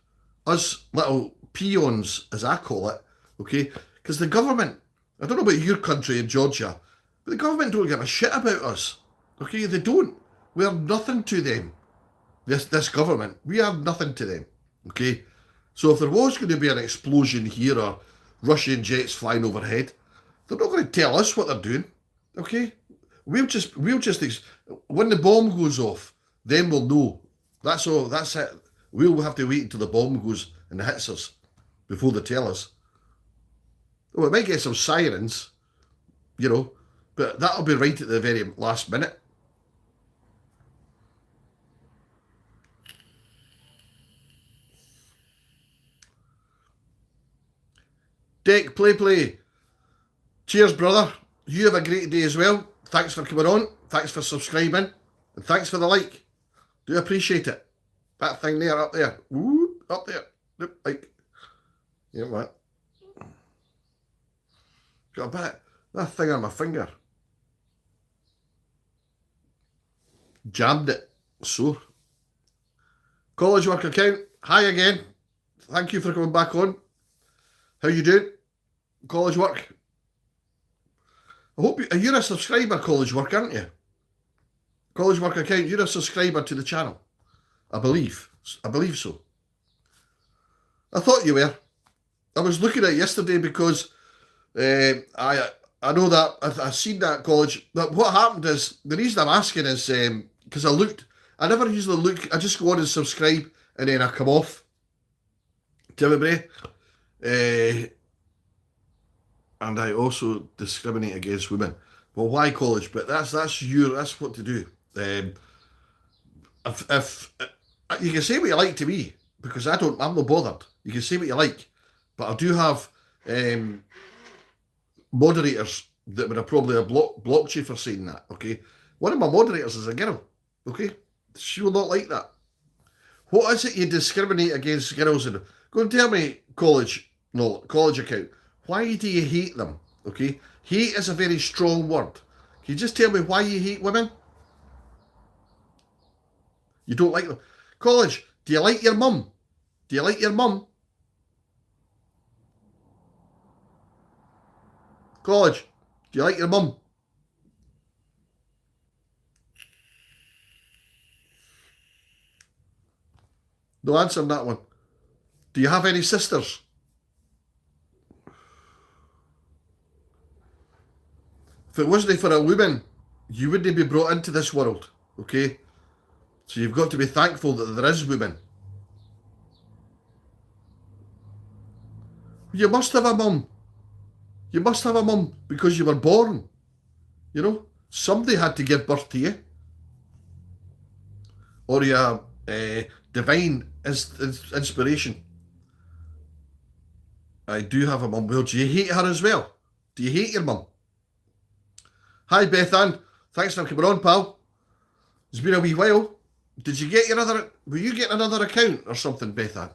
Us little peons, as I call it, okay? Because the government, I don't know about your country in Georgia, but the government don't give a shit about us. Okay, they don't. We are nothing to them. This government, we are nothing to them. Okay? So if there was going to be an explosion here or Russian jets flying overhead, they're not going to tell us what they're doing. Okay? We'll just when the bomb goes off, then we'll know. That's all. That's it. We'll have to wait until the bomb goes and hits us before they tell us. Well, we might get some sirens, but that'll be right at the very last minute. Deck, play. Cheers, brother. You have a great day as well. Thanks for coming on. Thanks for subscribing. And thanks for the like. Do appreciate it. That thing there, up there. Ooh, up there. Like. Yeah, what? Got a bit, that thing on my finger. Jammed it. Sore. College work account. Hi again. Thank you for coming back on. How you doing? College work. I hope you're a subscriber, College work, aren't you? College work account. You're a subscriber to the channel. I believe so. I thought you were. I was looking at it yesterday because I know that I've seen that College. But what happened is, the reason I'm asking is because I never usually look. I just go on and subscribe and then I come off to everybody. And I also discriminate against women. Well, why, College? But that's what to do. If you can say what you like to me, because I'm not bothered. You can say what you like, but I do have moderators that would have probably blocked you for saying that. Okay, one of my moderators is a girl. Okay, she will not like that. What is it you discriminate against girls in? Go and tell me, College account. Why do you hate them? Okay, hate is a very strong word. Can you just tell me why you hate women? You don't like them. College, do you like your mum? Do you like your mum? College, do you like your mum? No answer on that one. Do you have any sisters? If it wasn't for a woman, you wouldn't be brought into this world, okay? So you've got to be thankful that there is women. You must have a mum. You must have a mum because you were born. You know, somebody had to give birth to you. Or your divine inspiration. I do have a mum. Well, do you hate her as well? Do you hate your mum? Hi, Beth Ann. Thanks for coming on, pal. It's been a wee while. Did you get were you getting another account or something, Beth Ann?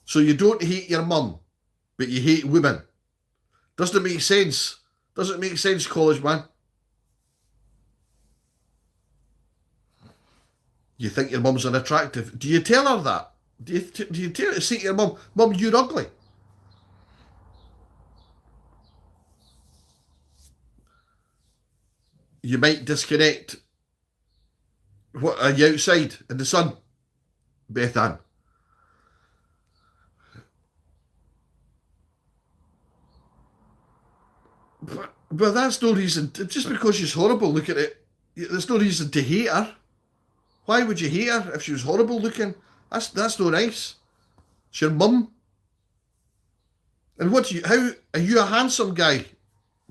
So you don't hate your mum, but you hate women. Doesn't it make sense? Doesn't it make sense, College man? You think your mum's unattractive. Do you tell her that? Do you say to your mum, Mum, you're ugly? You might disconnect. What, are you outside in the sun, Beth Ann? But that's no reason. Just because she's horrible, look at it. There's no reason to hate her. Why would you hate her if she was horrible looking? That's no nice. It's your mum. And how are you a handsome guy,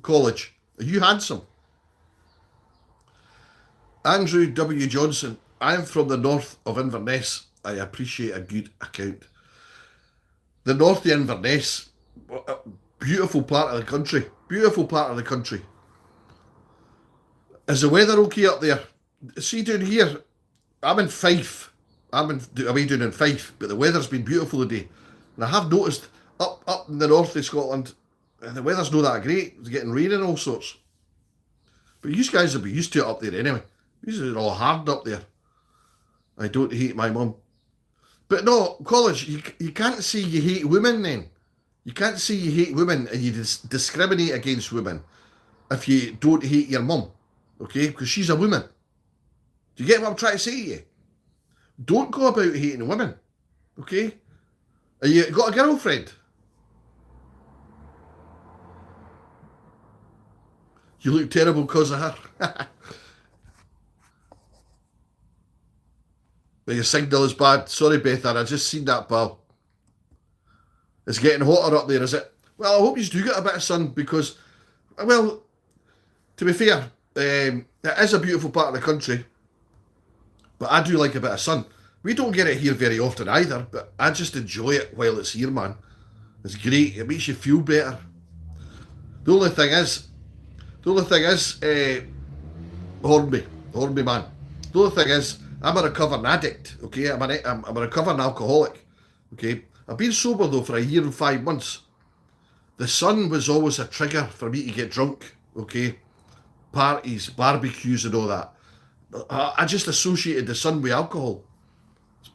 College? Are you handsome? Andrew W. Johnson. I'm from the north of Inverness. I appreciate a good account. The north of Inverness, a beautiful part of the country. Beautiful part of the country. Is the weather okay up there? See down here, I'm in Fife. I'm away down in Fife, but the weather's been beautiful today. And I have noticed up in the north of Scotland, the weather's not that great. It's getting rain and all sorts. But you guys will be used to it up there anyway. These are all hard up there. I don't hate my mum. But no, College, you can't say you hate women then. You can't say you hate women and you discriminate against women if you don't hate your mum. Okay? Because she's a woman. Do you get what I'm trying to say to you? Don't go about hating women. Okay? Have you got a girlfriend? You look terrible because of her. But your signal is bad. Sorry, Beth Ann, I just seen that, pal. It's getting hotter up there, is it? Well, I hope you do get a bit of sun because, well, to be fair, it is a beautiful part of the country, but I do like a bit of sun. We don't get it here very often either, but I just enjoy it while it's here, man. It's great. It makes you feel better. The only thing is, Hornby man. The only thing is, I'm a recovering addict, okay? I'm a recovering alcoholic, okay? I've been sober, though, for a year and 5 months. The sun was always a trigger for me to get drunk, okay? Parties, barbecues and all that. I just associated the sun with alcohol.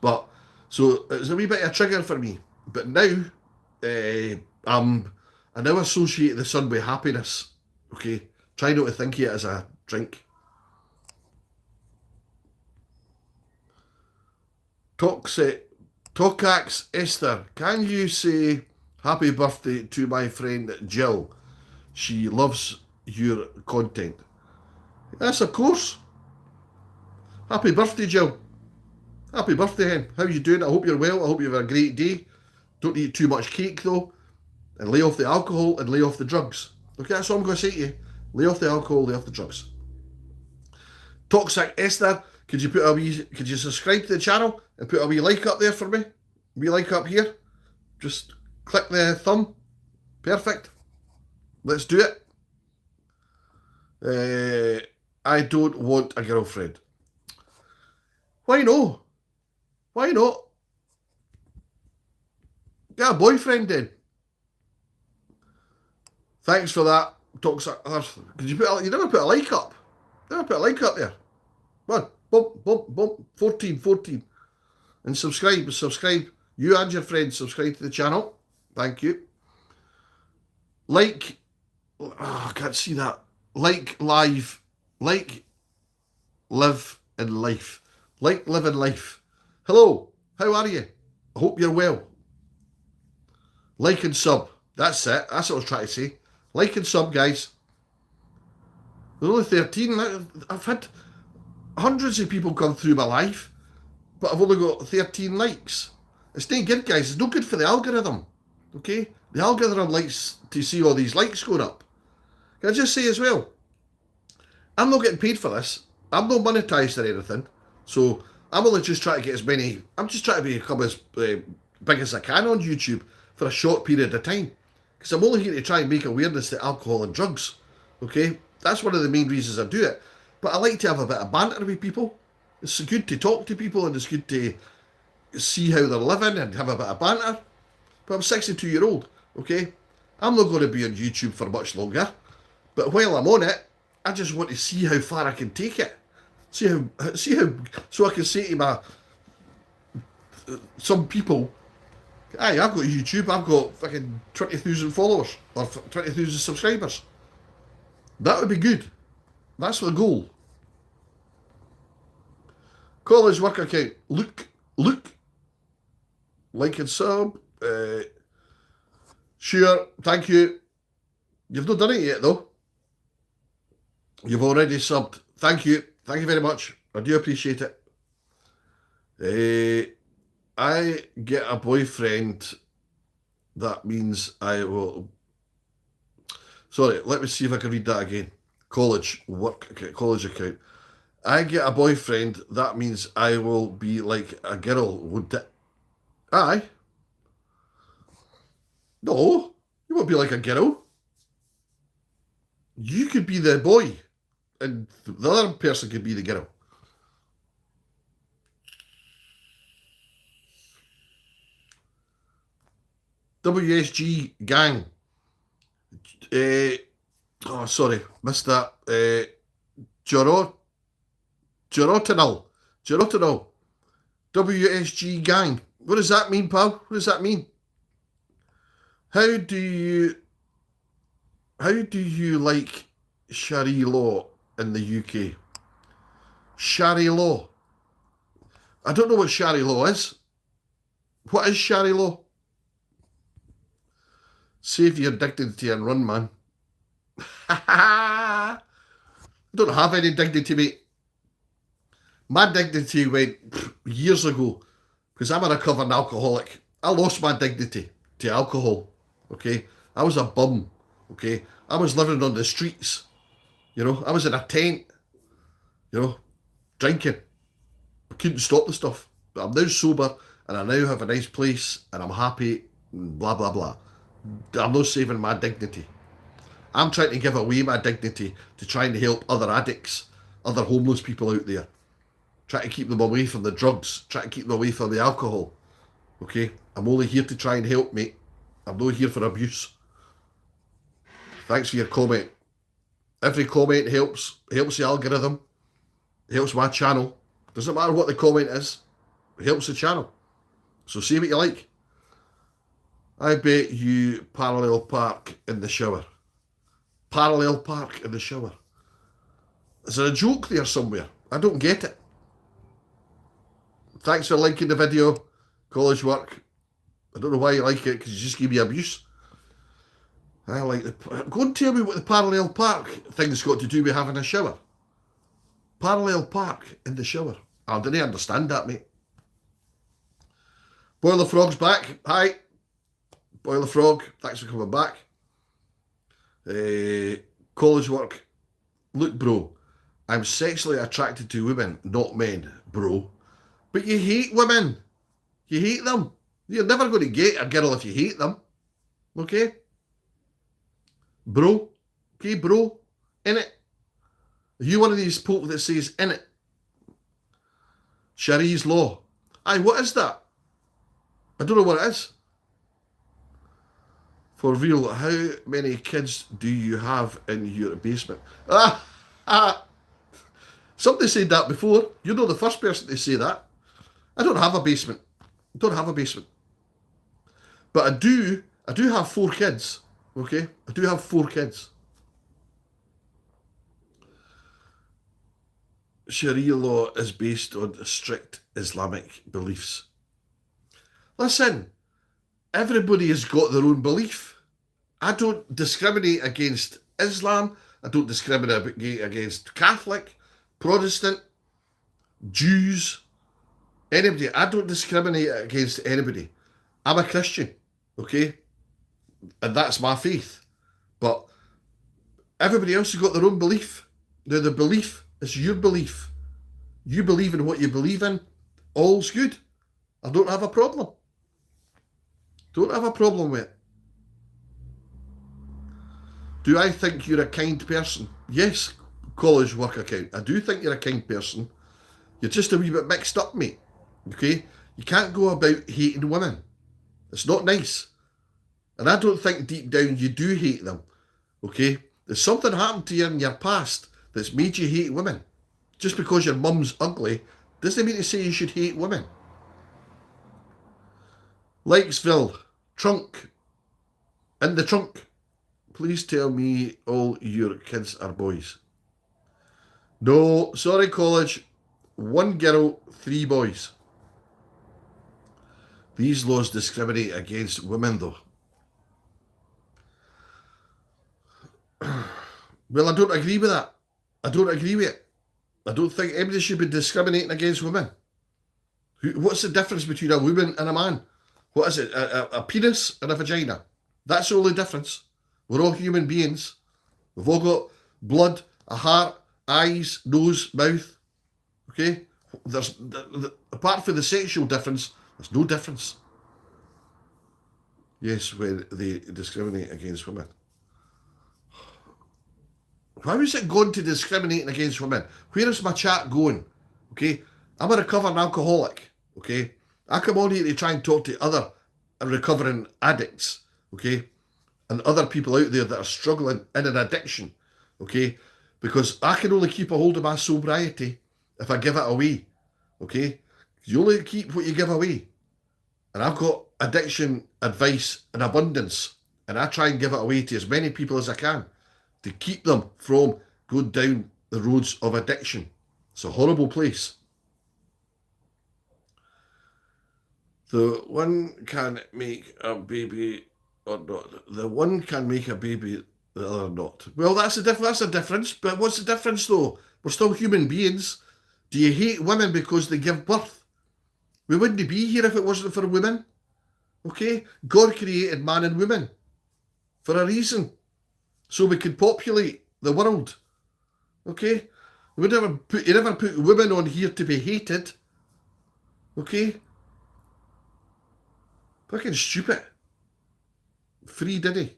But, so it was a wee bit of a trigger for me. But now, I now associate the sun with happiness, okay? Try not to think of it as a drink. Tokax Esther, can you say happy birthday to my friend Jill? She loves your content. Yes, of course. Happy birthday, Jill. Happy birthday, hen. How are you doing? I hope you're well. I hope you have a great day. Don't eat too much cake, though. And lay off the alcohol and lay off the drugs. Okay, that's all I'm going to say to you. Lay off the alcohol, lay off the drugs. Toxic Esther, could you subscribe to the channel and put a wee like up there for me? Wee like up here. Just click the thumb. Perfect. Let's do it. I don't want a girlfriend. Why no? Why not? Get a boyfriend then. Thanks for that, Toxic Earth. You never put a like up. Never put a like up there. Come on, bump, 14. And subscribe. You and your friends subscribe to the channel. Thank you. Like, I can't see that. Like live. Like, live in life. Like, live in life. Hello, how are you? I hope you're well. Like and sub. That's it. That's what I was trying to say. Like and sub, guys. There's only 13. I've had hundreds of people come through my life, but I've only got 13 likes. It's not good, guys. It's no good for the algorithm. Okay? The algorithm likes to see all these likes going up. Can I just say as well, I'm not getting paid for this. I'm not monetized or anything. So I'm only just trying to get as many. I'm just trying to become as big as I can on YouTube for a short period of time. Because I'm only here to try and make awareness to alcohol and drugs. Okay? That's one of the main reasons I do it. But I like to have a bit of banter with people. It's good to talk to people and it's good to see how they're living and have a bit of banter. But I'm 62-year-old, okay? I'm not going to be on YouTube for much longer. But while I'm on it, I just want to see how far I can take it. See how, so I can say to some people, hey, I've got YouTube, I've got fucking 20,000 followers or 20,000 subscribers. That would be good. That's the goal. College work account. Luke. Like and sub. Sure, thank you. You've not done it yet though. You've already subbed. Thank you. Thank you very much. I do appreciate it. I get a boyfriend. That means I will... Sorry, let me see if I can read that again. College work account. College account. I get a boyfriend. That means I will be like a girl. Would it? Aye. No, you won't be like a girl. You could be the boy, and the other person could be the girl. WSG gang. Oh, sorry, missed that. Gerotinal. WSG gang. What does that mean, pal? What does that mean? How do you like Sharia law in the UK? Sharia law. I don't know what Sharia law is. What is Sharia law? Save your dignity and run, man. I don't have any dignity, mate. My dignity went years ago because I'm a recovering alcoholic. I lost my dignity to alcohol, okay? I was a bum, okay? I was living on the streets, you know? I was in a tent, you know, drinking. I couldn't stop the stuff. But I'm now sober and I now have a nice place and I'm happy and blah, blah, blah. I'm not saving my dignity. I'm trying to give away my dignity to try and help other addicts, other homeless people out there. Try to keep them away from the drugs. Try to keep them away from the alcohol. Okay? I'm only here to try and help, mate. I'm not here for abuse. Thanks for your comment. Every comment helps the algorithm, helps my channel. Doesn't matter what the comment is, it helps the channel. So say what you like. I bet you parallel park in the shower. Parallel park in the shower. Is there a joke there somewhere? I don't get it. Thanks for liking the video. College work. I don't know why you like it, because you just give me abuse. I like the... Go and tell me what the parallel park thing's got to do with having a shower. Parallel park in the shower. I didn't understand that, mate. Boiler Frog's back. Hi. Boiler Frog, thanks for coming back. College work. Look, bro, I'm sexually attracted to women, not men, bro. But you hate women. You hate them. You're never going to get a girl if you hate them. Okay? Bro. Okay, bro. In it. Are you one of these people that says in it? Cherie's Law. Aye, what is that? I don't know what it is. For real, how many kids do you have in your basement? Somebody said that before. You're not the first person to say that. I don't have a basement. I don't have a basement. But I do have 4 kids. Okay? I do have 4 kids. Sharia law is based on strict Islamic beliefs. Listen, everybody has got their own belief. I don't discriminate against Islam. I don't discriminate against Catholic, Protestant, Jews, anybody. I don't discriminate against anybody. I'm a Christian, okay? And that's my faith. But everybody else has got their own belief. Now, the belief is your belief. You believe in what you believe in. All's good. I don't have a problem. Don't have a problem with it. Do I think you're a kind person? Yes, college work account. I do think you're a kind person. You're just a wee bit mixed up, mate. Okay? You can't go about hating women. It's not nice. And I don't think deep down you do hate them. Okay? There's something happened to you in your past that's made you hate women. Just because your mum's ugly doesn't mean to say you should hate women. Likesville, trunk. In the trunk. Please tell me all your kids are boys. No, sorry, college. 1 girl, 3 boys. These laws discriminate against women, though. Well, I don't agree with that. I don't agree with it. I don't think anybody should be discriminating against women. What's the difference between a woman and a man? What is it? A penis and a vagina. That's the only difference. We're all human beings. We've all got blood, a heart, eyes, nose, mouth. Okay? There's apart from the sexual difference, there's no difference. Yes, when they discriminate against women. How is it going to discriminating against women? Where is my chat going? Okay? I'm a recovering alcoholic. Okay? I come on here to try and talk to other recovering addicts. Okay? And other people out there that are struggling in an addiction. Okay? Because I can only keep a hold of my sobriety if I give it away. Okay? You only keep what you give away. And I've got addiction advice in abundance. And I try and give it away to as many people as I can to keep them from going down the roads of addiction. It's a horrible place. The one can make a baby or not. The one can make a baby, the other not. Well, that's a difference. But what's the difference, though? We're still human beings. Do you hate women because they give birth? We wouldn't be here if it wasn't for women. Okay? God created man and woman for a reason. So we could populate the world. Okay? He never put women on here to be hated. Okay? Fucking stupid. Free Diddy.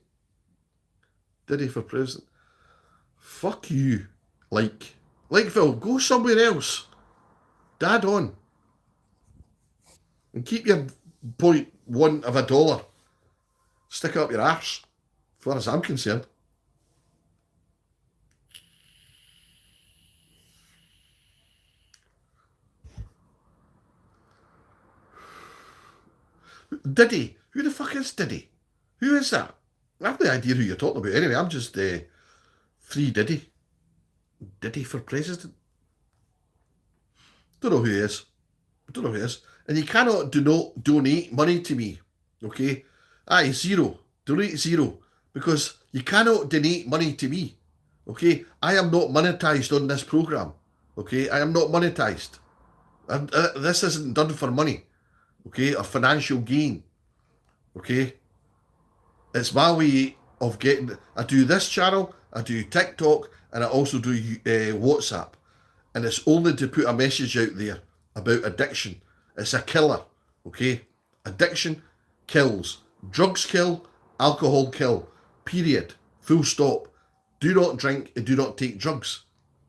Diddy for president. Fuck you. Likeville, go somewhere else. Dad on. And keep your 0.1 of a dollar. Stick it up your arse, as far as I'm concerned. Diddy. Who the fuck is Diddy? Who is that? I have no idea who you're talking about. Anyway, I'm just free Diddy. Diddy for president? Don't know who he is. Don't know who he is. And you cannot donate money to me. Okay? Aye, zero. Donate zero. Because you cannot donate money to me. Okay? I am not monetized on this program. Okay? I am not monetized. And this isn't done for money. Okay? Or financial gain. Okay? It's my way of getting... I do this channel, I do TikTok, and I also do WhatsApp. And it's only to put a message out there about addiction. It's a killer, okay? Addiction kills. Drugs kill, alcohol kill. Period. Full stop. Do not drink and do not take drugs,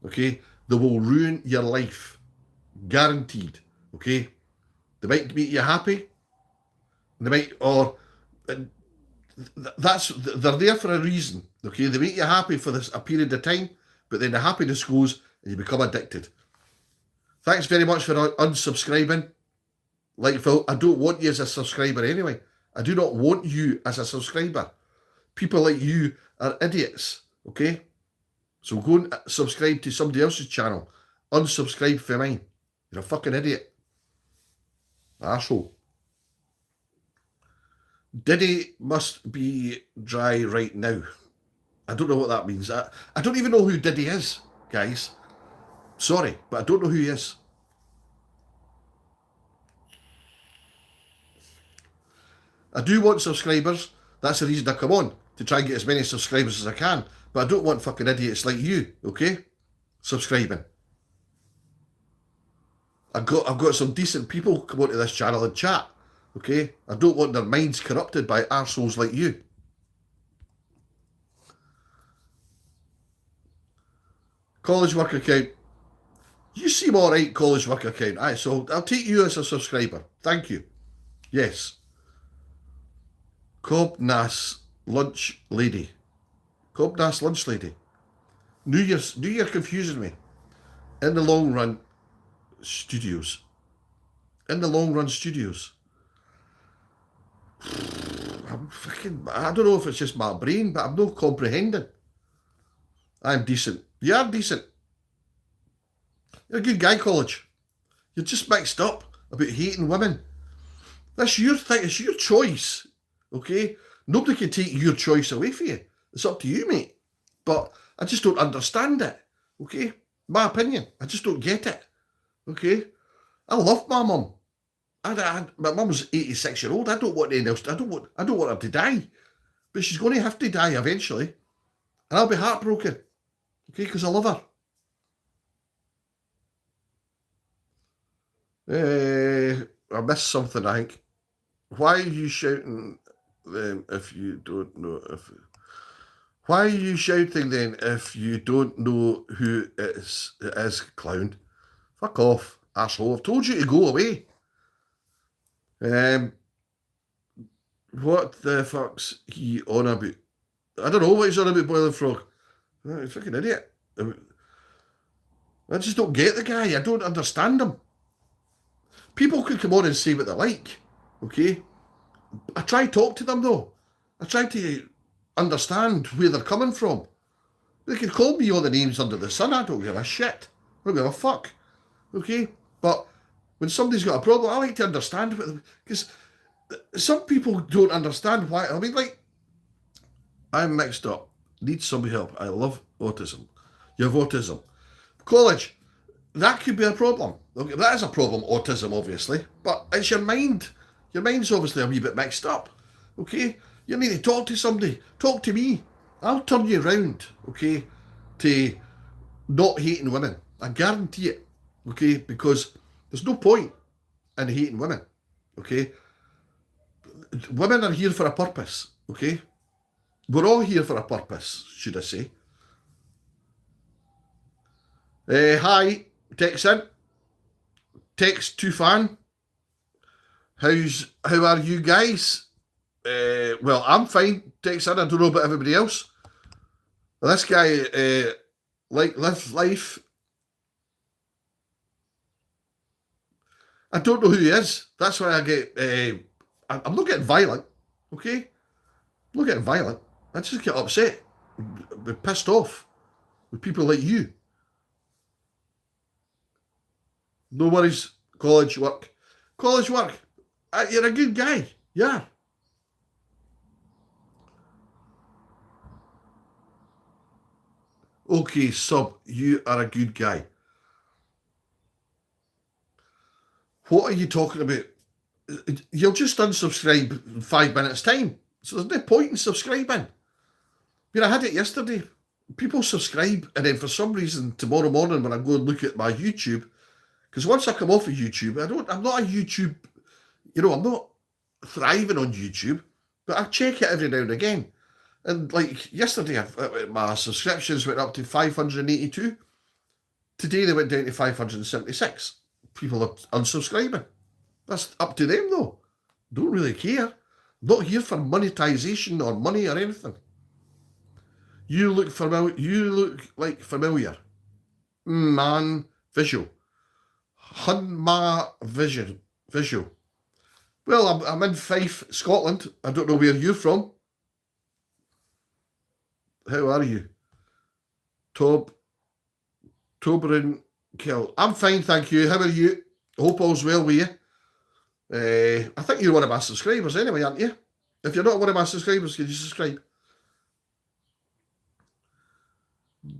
okay? They will ruin your life. Guaranteed, okay? They might make you happy. They might, or... they're there for a reason, okay? They make you happy for a period of time, but then the happiness goes and you become addicted. Thanks very much for unsubscribing. Like Phil, I don't want you as a subscriber anyway. I do not want you as a subscriber. People like you are idiots, okay? So go and subscribe to somebody else's channel. Unsubscribe for mine. You're a fucking idiot. Arsehole. Diddy must be dry right now. I don't know what that means. I don't even know who Diddy is, guys. Sorry, but I don't know who he is. I do want subscribers. That's the reason I come on, to try and get as many subscribers as I can. But I don't want fucking idiots like you, okay? Subscribing. I've got some decent people come onto this channel and chat, okay? I don't want their minds corrupted by arseholes like you. College work account. You seem alright, college work account. Aye, so I'll take you as a subscriber. Thank you. Yes. Cobb Nass lunch lady. Cobb Nass lunch lady. New Year confusing me. In the long run studios. In the long run studios. I don't know if it's just my brain, but I'm not comprehending. I'm decent. You are decent. You're a good guy, college. You're just mixed up about hating women. That's your thing. It's your choice. Okay? Nobody can take your choice away from you. It's up to you, mate. But I just don't understand it. Okay? My opinion. I just don't get it. Okay? I love my mum. My mum's 86-year-old. I don't want anything else. I don't want her to die. But she's going to have to die eventually. And I'll be heartbroken. Okay? Because I love her. I missed something, I think. Why are you shouting if you don't know if... Why are you shouting then if you don't know who it is, clown? Fuck off, asshole. I've told you to go away. What the fuck's he on about? I don't know what he's on about, Boiling Frog. Oh, he's a fucking idiot. I just don't get the guy. I don't understand him. People could come on and say what they like, okay? I try to talk to them, though. I try to understand where they're coming from. They can call me all the names under the sun. I don't give a shit. I don't give a fuck, okay? But when somebody's got a problem, I like to understand what... Because some people don't understand why... I mean, like, I'm mixed up. Need some help. I love autism. You have autism. College... That could be a problem. Okay, that is a problem, autism, obviously. But it's your mind. Your mind's obviously a wee bit mixed up. Okay? You need to talk to somebody. Talk to me. I'll turn you around, okay, to not hating women. I guarantee it. Okay? Because there's no point in hating women. Okay? Women are here for a purpose. Okay? We're all here for a purpose, should I say. Hi. Text in. Text to fan. How are you guys? Well, I'm fine. Text in. I don't know about everybody else. This guy live life. I don't know who he is. That's why I get I'm not getting violent, okay? I'm not getting violent. I just get upset, be pissed off with people like you. No worries, college work. College work. You're a good guy. Yeah. Okay, sub, you are a good guy. What are you talking about? You'll just unsubscribe in 5 minutes' time. So there's no point in subscribing. I mean, I had it yesterday. People subscribe, and then for some reason, tomorrow morning when I go and look at my YouTube, because once I come off of YouTube, I'm not a YouTube, I'm not thriving on YouTube, but I check it every now and again. And like yesterday, my subscriptions went up to 582. Today they went down to 576. People are unsubscribing. That's up to them though. Don't really care. Not here for monetization or money or anything. You look familiar. You look like familiar. Man, visual. Hunma vision. Visual. Well, I'm in Fife, Scotland. I don't know where you're from. How are you? Tobrin Kill. I'm fine, thank you. How are you? Hope all's well with you. I think you're one of my subscribers anyway, aren't you? If you're not one of my subscribers, can you subscribe?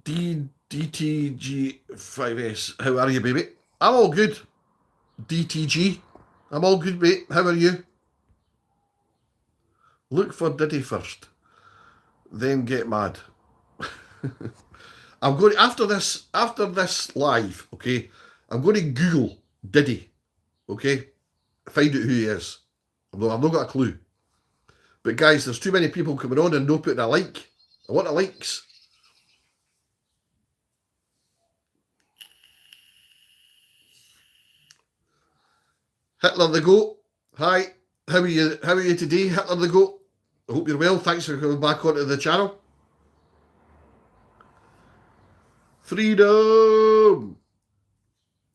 DTG5S. How are you, baby? I'm all good. DTG. I'm all good, mate. How are you? Look for Diddy first. Then get mad. I'm going after this live, okay? I'm going to Google Diddy, okay? Find out who he is. I've not got a clue. But guys, there's too many people coming on and no putting a like. I want the likes. Hitler the Goat. Hi. How are you today, Hitler the Goat? I hope you're well. Thanks for coming back onto the channel. Freedom.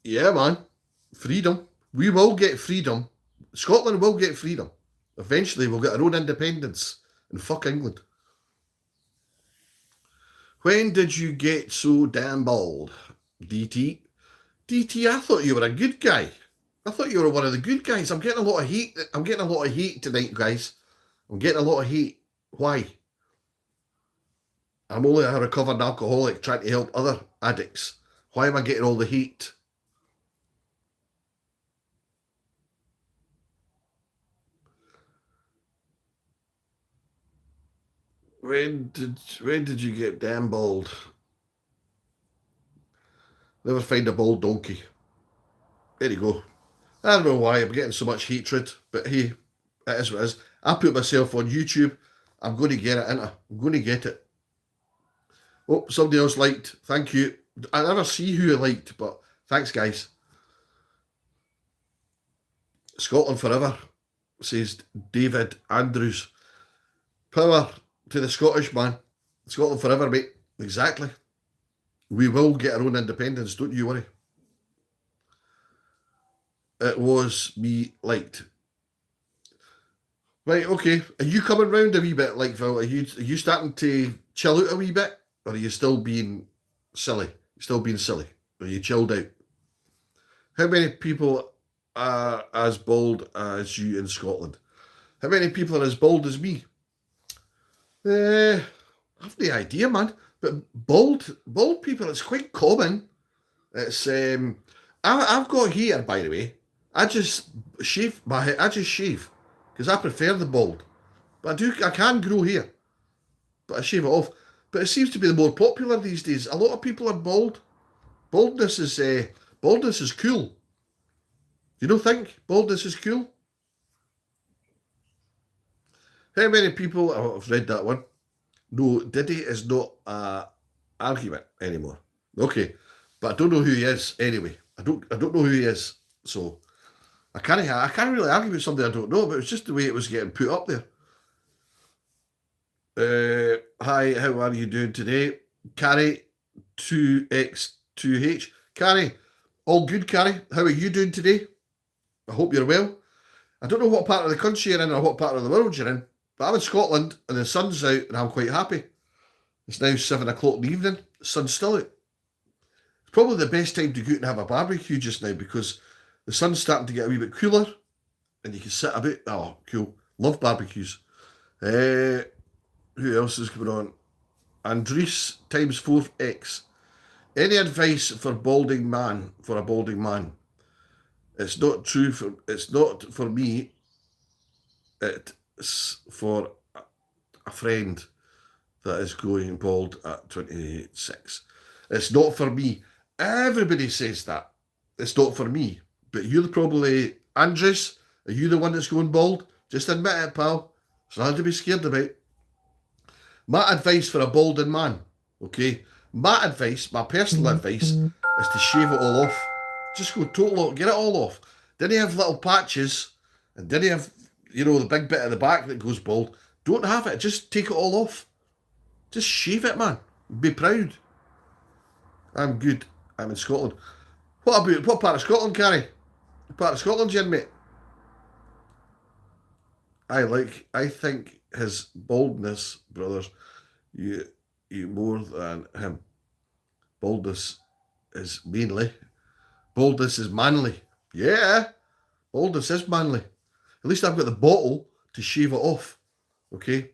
Yeah, man. Freedom. We will get freedom. Scotland will get freedom. Eventually, we'll get our own independence. And fuck England. When did you get so damn bald? DT. DT, I thought you were a good guy. I thought you were one of the good guys. I'm getting a lot of hate. I'm getting a lot of hate tonight, guys. I'm getting a lot of hate. Why? I'm only a recovered alcoholic trying to help other addicts. Why am I getting all the hate? When did you get damn bald? Never find a bald donkey. There you go. I don't know why I'm getting so much hatred, but hey, it is what it is. I put myself on YouTube. I'm going to get it, I'm going to get it. Oh, somebody else liked. Thank you. I never see who I liked, but thanks, guys. Scotland forever, says David Andrews. Power to the Scottish man. Scotland forever, mate. Exactly. We will get our own independence, don't you worry. It was me liked. Right, okay. Are you coming round a wee bit, like Phil? Are you starting to chill out a wee bit? Or are you still being silly? Still being silly? Or are you chilled out? How many people are as bald as you in Scotland? How many people are as bald as me? I have no idea, man. But bald people, it's quite common. It's I've got hair, by the way. I just shave my hair. I just shave because I prefer the bald. But I can grow hair, but I shave it off. But it seems to be the more popular these days. A lot of people are bald. Baldness is cool. You don't think baldness is cool? How many people? Oh, I've read that one. No, Diddy is not an argument anymore. Okay, but I don't know who he is anyway. I don't know who he is, so I can't really argue with somebody I don't know. But it's just the way it was getting put up there. Hi, how are you doing today? Carrie 2x2h. Carrie, all good, Carrie. How are you doing today? I hope you're well. I don't know what part of the country you're in or what part of the world you're in, but I'm in Scotland and the sun's out and I'm quite happy. It's now 7 o'clock in the evening. The sun's still out. It's probably the best time to go out and have a barbecue just now because the sun's starting to get a wee bit cooler and you can sit about. Oh, cool. Love barbecues. Who else is coming on? Andres times 4x. Any advice for balding man, for a balding man? It's not for me. It's for a friend that is going bald at 26. It's not for me. Everybody says that. It's not for me. But you're probably, Andres, are you the one that's going bald? Just admit it, pal. It's nothing to be scared about. My advice for a balding man, okay? My advice, my personal advice, is to shave it all off. Just go total, get it all off. Then you have little patches, and then you have, the big bit at the back that goes bald. Don't have it. Just take it all off. Just shave it, man. Be proud. I'm good. I'm in Scotland. What part of Scotland, Carrie? What part of Scotland you in, mate? I think his baldness, brothers, you more than him. Baldness is manly. Yeah. Baldness is manly. At least I've got the bottle to shave it off. Okay?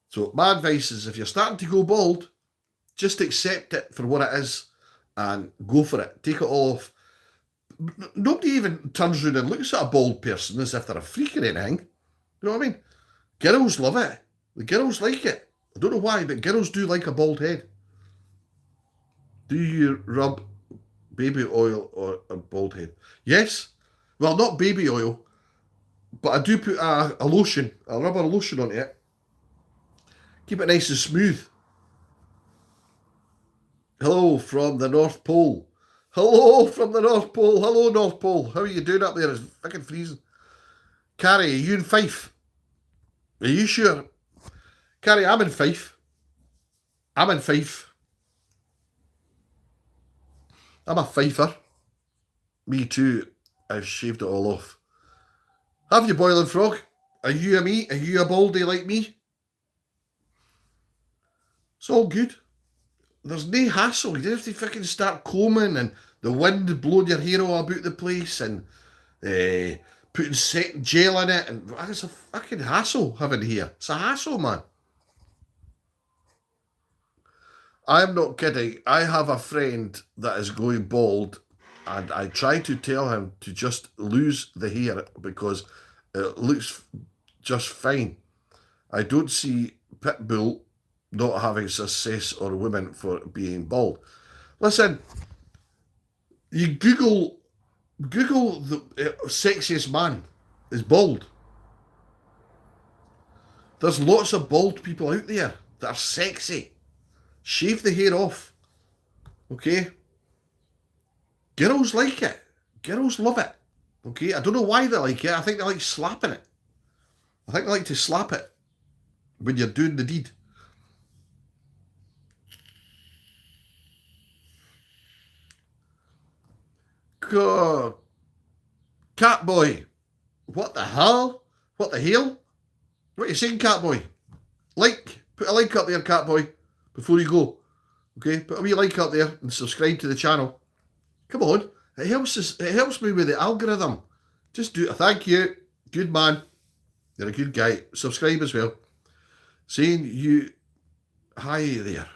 So my advice is if you're starting to go bald, just accept it for what it is and go for it. Take it all off. Nobody even turns around and looks at a bald person as if they're a freak or anything. You know what I mean? Girls love it. The girls like it. I don't know why, but girls do like a bald head. Do you rub baby oil or a bald head? Yes. Well, not baby oil, but I do put a lotion. I'll rub a lotion on it. Keep it nice and smooth. Hello from the North Pole. Hello from the North Pole. Hello, North Pole. How are you doing up there? It's fucking freezing. Carrie, are you in Fife? Are you sure? Carrie, I'm in Fife. I'm a Fifer. Me too. I've shaved it all off. Have you, Boiling Frog? Are you a me? Are you a baldy like me? It's all good. There's no hassle. You don't have to fucking start combing and the wind blowing your hair all about the place and putting set gel in it. And it's a fucking hassle having hair. It's a hassle, man. I'm not kidding. I have a friend that is going bald and I try to tell him to just lose the hair because it looks just fine. I don't see Pitbull not having success or women for being bald. Listen, you Google the sexiest man is bald. There's lots of bald people out there that are sexy. Shave the hair off. Okay? Girls like it. Girls love it. Okay? I don't know why they like it. I think they like slapping it. I think they like to slap it when you're doing the deed. God. Catboy. What the hell? What the hell? What are you saying, Catboy? Put a like up there, Catboy, before you go. Okay? Put a wee like up there and subscribe to the channel. Come on. It helps me with the algorithm. Just do it. Thank you. Good man. You're a good guy. Subscribe as well. Saying you... Hi there.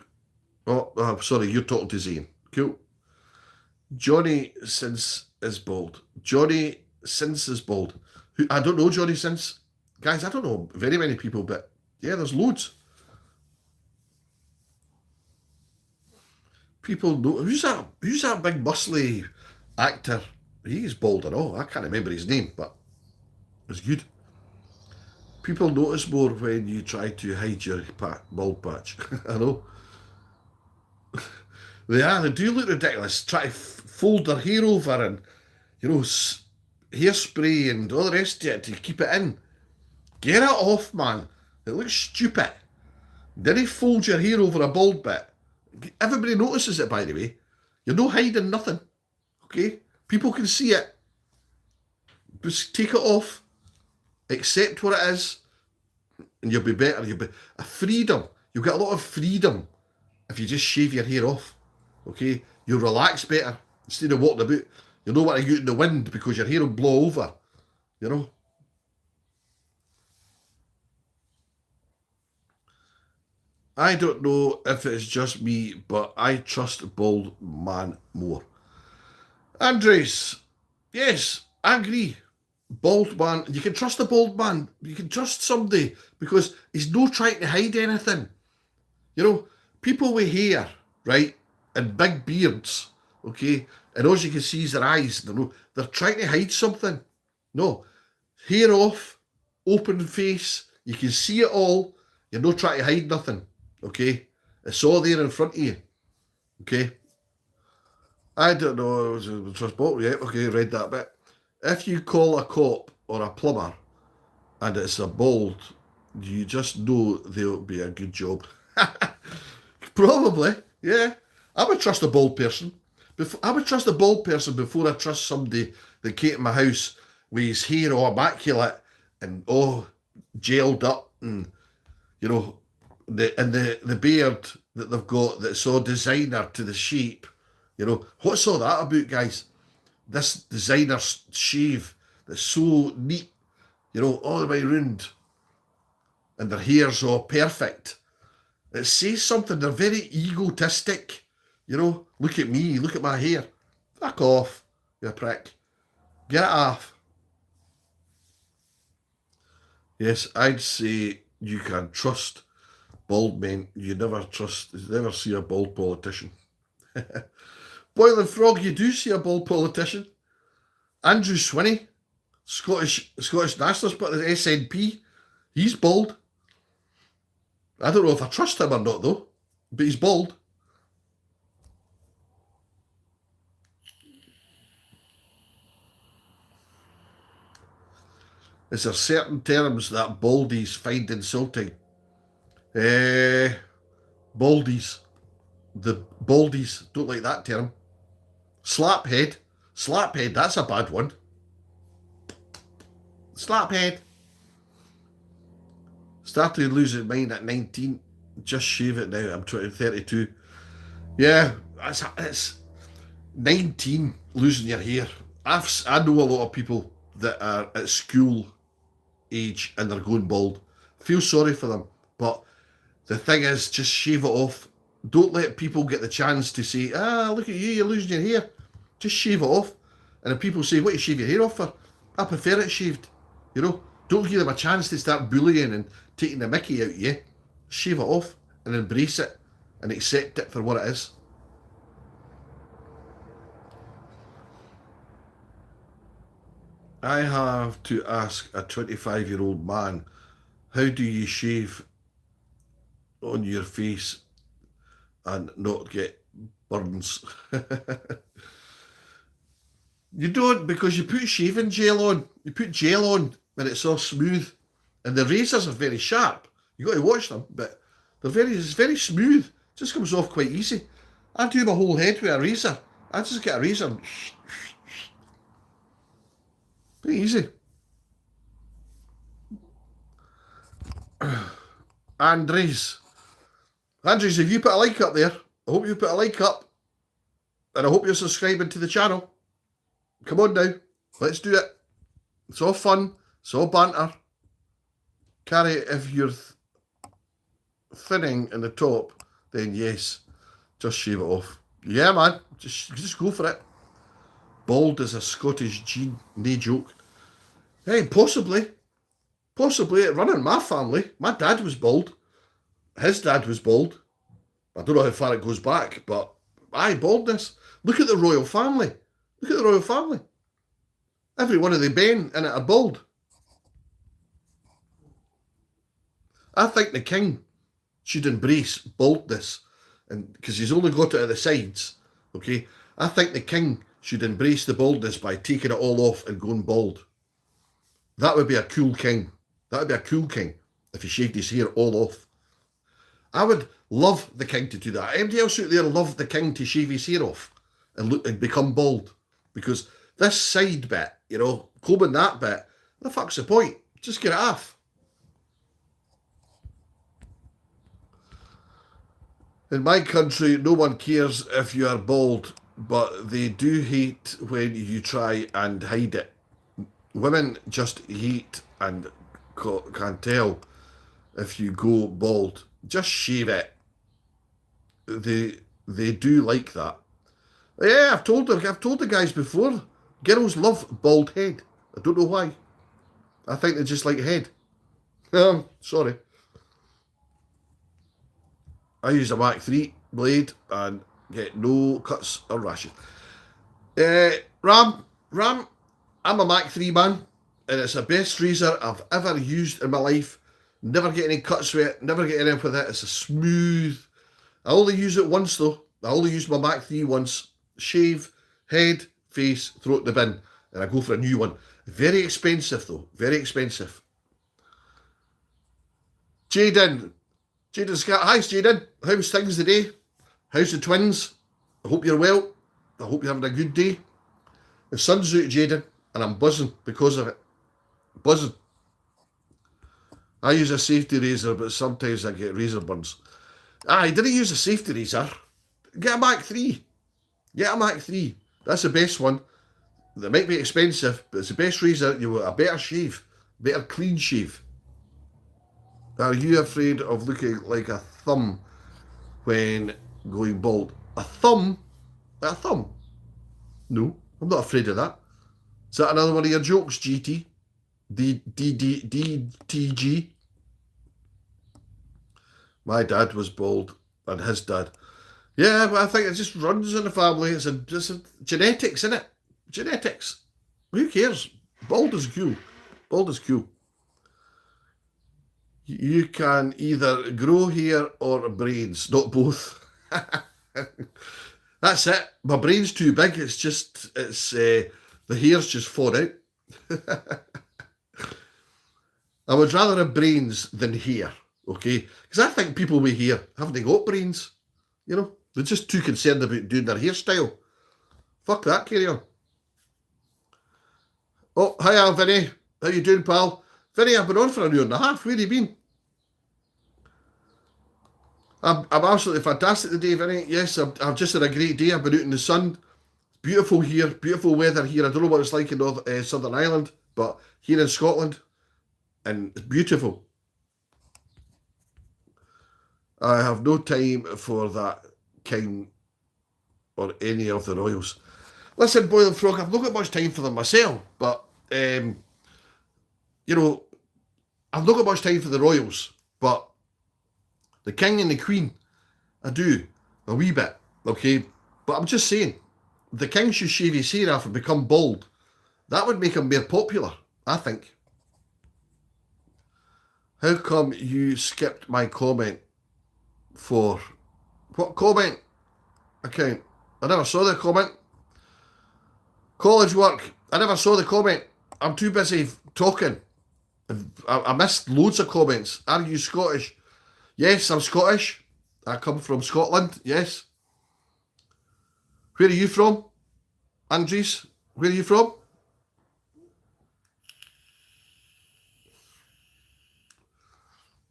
Oh, sorry. You're talking to Zane. Cool. Johnny Sins is bald. Johnny Sins is bald. I don't know Johnny Sins. Guys, I don't know very many people, but yeah, there's loads. People know. Who's that big muscly actor? He's bald and all. I can't remember his name, but it's good. People notice more when you try to hide your bald patch. I know. They do look ridiculous. Try to fold their hair over and, hairspray and all the rest of it to keep it in. Get it off, man. It looks stupid. Then you fold your hair over a bald bit. Everybody notices it, by the way. You're not hiding nothing. Okay? People can see it. Just take it off, accept what it is, and you'll be better. You'll be a freedom. You'll get a lot of freedom if you just shave your hair off. Okay? You'll relax better instead of walking about. You'll know what to go in the wind because your hair will blow over. You know? I don't know if it's just me, but I trust bald man more. Andres, yes, I agree. Bald man, you can trust a bald man. You can trust somebody because he's not trying to hide anything. You know, people with hair, right, and big beards, okay, and all you can see is their eyes. They're trying to hide something. No, hair off, open face, you can see it all. You're not trying to hide nothing, okay? It's all there in front of you, okay? I don't know, it was a trust bald, yeah, okay, read that bit. If you call a cop or a plumber and it's a bald, you just know they'll be a good job. Probably, yeah. I would trust a bald person. I would trust a bald person before I trust somebody that came to my house with his hair all immaculate and all gelled up and, you know, the beard that they've got that's all designer to the shape. You know, what's all that about, guys? This designer shave that's so neat, you know, all the way round. And their hair's all perfect. It says something. They're very egotistic. You know, look at me, look at my hair. Fuck off, you prick. Get it off. Yes, I'd say you can trust bald men. You never see a bald politician. Boiling Frog, you do see a bald politician. Andrew Swinney, Scottish Nationalist, but the SNP, he's bald. I don't know if I trust him or not, though, but he's bald. Is there certain terms that baldies find insulting? Baldies. The baldies don't like that term. Slaphead. Slaphead, that's a bad one. Slaphead. Started losing mine at 19. Just shave it now. I'm 32. Yeah, it's 19 losing your hair. I know a lot of people that are at school age and they're going bald. I feel sorry for them, but the thing is, just shave it off. Don't let people get the chance to say, look at you, you're losing your hair. Just shave it off. And if people say, what do you shave your hair off for? I prefer it shaved. You know, don't give them a chance to start bullying and taking the mickey out of you. Shave it off and embrace it and accept it for what it is. I have to ask a 25-year-old man, how do you shave on your face and not get burns? You don't, because you put shaving gel on. You put gel on and it's all smooth. And the razors are very sharp. You got to watch them, but it's very smooth. It just comes off quite easy. I do my whole head with a razor. I just get a razor and pretty easy. Andres, if you put a like up there, I hope you put a like up. And I hope you're subscribing to the channel. Come on now, let's do it. It's all fun, it's all banter. Carrie, if you're thinning in the top, then yes, just shave it off. Yeah, man, just go for it. Bald is a Scottish gene, no joke. Hey, possibly running my family. My dad was bald. His dad was bald. I don't know how far it goes back, but baldness. Look at the royal family. Look at the royal family. Every one of the men in it are bald. I think the king should embrace baldness, and because he's only got it at the sides, okay? I think the king should embrace the baldness by taking it all off and going bald. That would be a cool king. That would be a cool king if he shaved his hair all off. I would love the king to do that. Anybody else out there love the king to shave his hair off and look and become bald? Because this side bit you know, combing that bit. The fuck's the point? Just get it off. In my country, no one cares if you are bald, but they do hate when you try and hide it. Women just hate and can tell if you go bald. Just shave it. They do like that. Yeah, I've told the guys before. Girls love bald head. I don't know why. I think they just like head. Sorry. I use a Mach 3 blade and get no cuts or rashes. Ram, I'm a Mach 3 man, and it's the best razor I've ever used in my life. Never get any cuts with it, never get anything with it. It's a smooth. I only use it once though. I only use my Mach 3 once. Shave, head, face, throw it in the bin, and I go for a new one. Very expensive though, very expensive. Jaden Scott, hi Jaden. How's things today? How's the twins? I hope you're well. I hope you're having a good day. The sun's out, Jaden, and I'm buzzing because of it. Buzzing. I use a safety razor, but sometimes I get razor burns. I didn't use a safety razor. Get a Mach 3. Get a Mach 3. That's the best one. They might be expensive, but it's the best razor. You want a better shave, better clean shave. Are you afraid of looking like a thumb when going bald? A thumb? A thumb? No, I'm not afraid of that. Is that another one of your jokes, GT? DTG? My dad was bald, and his dad. Yeah, but I think it just runs in the family. It's a genetics, isn't it? Genetics. Who cares? Bald is cool. Bald is cool. You can either grow hair or braids, not both. That's it. My brain's too big. The hair's just fallen out. I would rather have brains than hair, okay? Because I think people with hair, haven't they got brains? You know, they're just too concerned about doing their hairstyle. Fuck that, carry on. Oh, hi, Vinny. How you doing, pal? Vinny, I've been on for an hour and a half. Where have you been? I'm absolutely fantastic today, Vinny. Yes, I've just had a great day. I've been out in the sun. Beautiful here, beautiful weather here. I don't know what it's like in Southern Ireland, but here in Scotland, and it's beautiful. I have no time for that king or any of the royals. Listen, Boiling Frog, I've not got much time for them myself, but, you know, I've not got much time for the royals, but the king and the queen, I do, a wee bit, okay? But I'm just saying, the king should shave his hair off and become bald. That would make him more popular, I think. How come you skipped my comment for... What comment? Account. I never saw the comment. College work. I never saw the comment. I'm too busy talking. I missed loads of comments. Are you Scottish? Yes, I'm Scottish. I come from Scotland, yes. Where are you from? Andres, where are you from?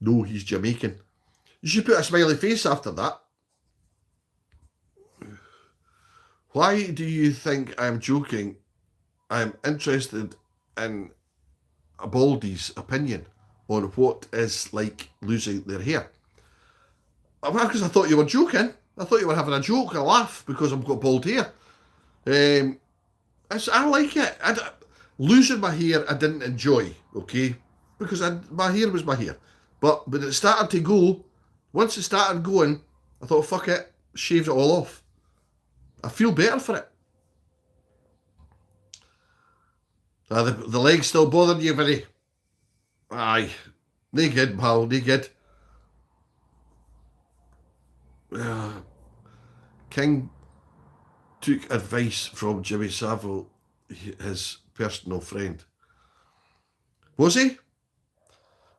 No, he's Jamaican. You should put a smiley face after that. Why do you think I'm joking? I'm interested in a Baldy's opinion on what is like losing their hair. Because I thought you were joking. I thought you were having a joke, a laugh, because I've got bald hair. I like it. Losing my hair, I didn't enjoy, okay? Because my hair was my hair. But when it started to go, once it started going, I thought, fuck it, shaved it all off. I feel better for it. The leg's still bothering you, Vinny? Aye. No good, pal, no good. King took advice from Jimmy Savile, his personal friend. Was he?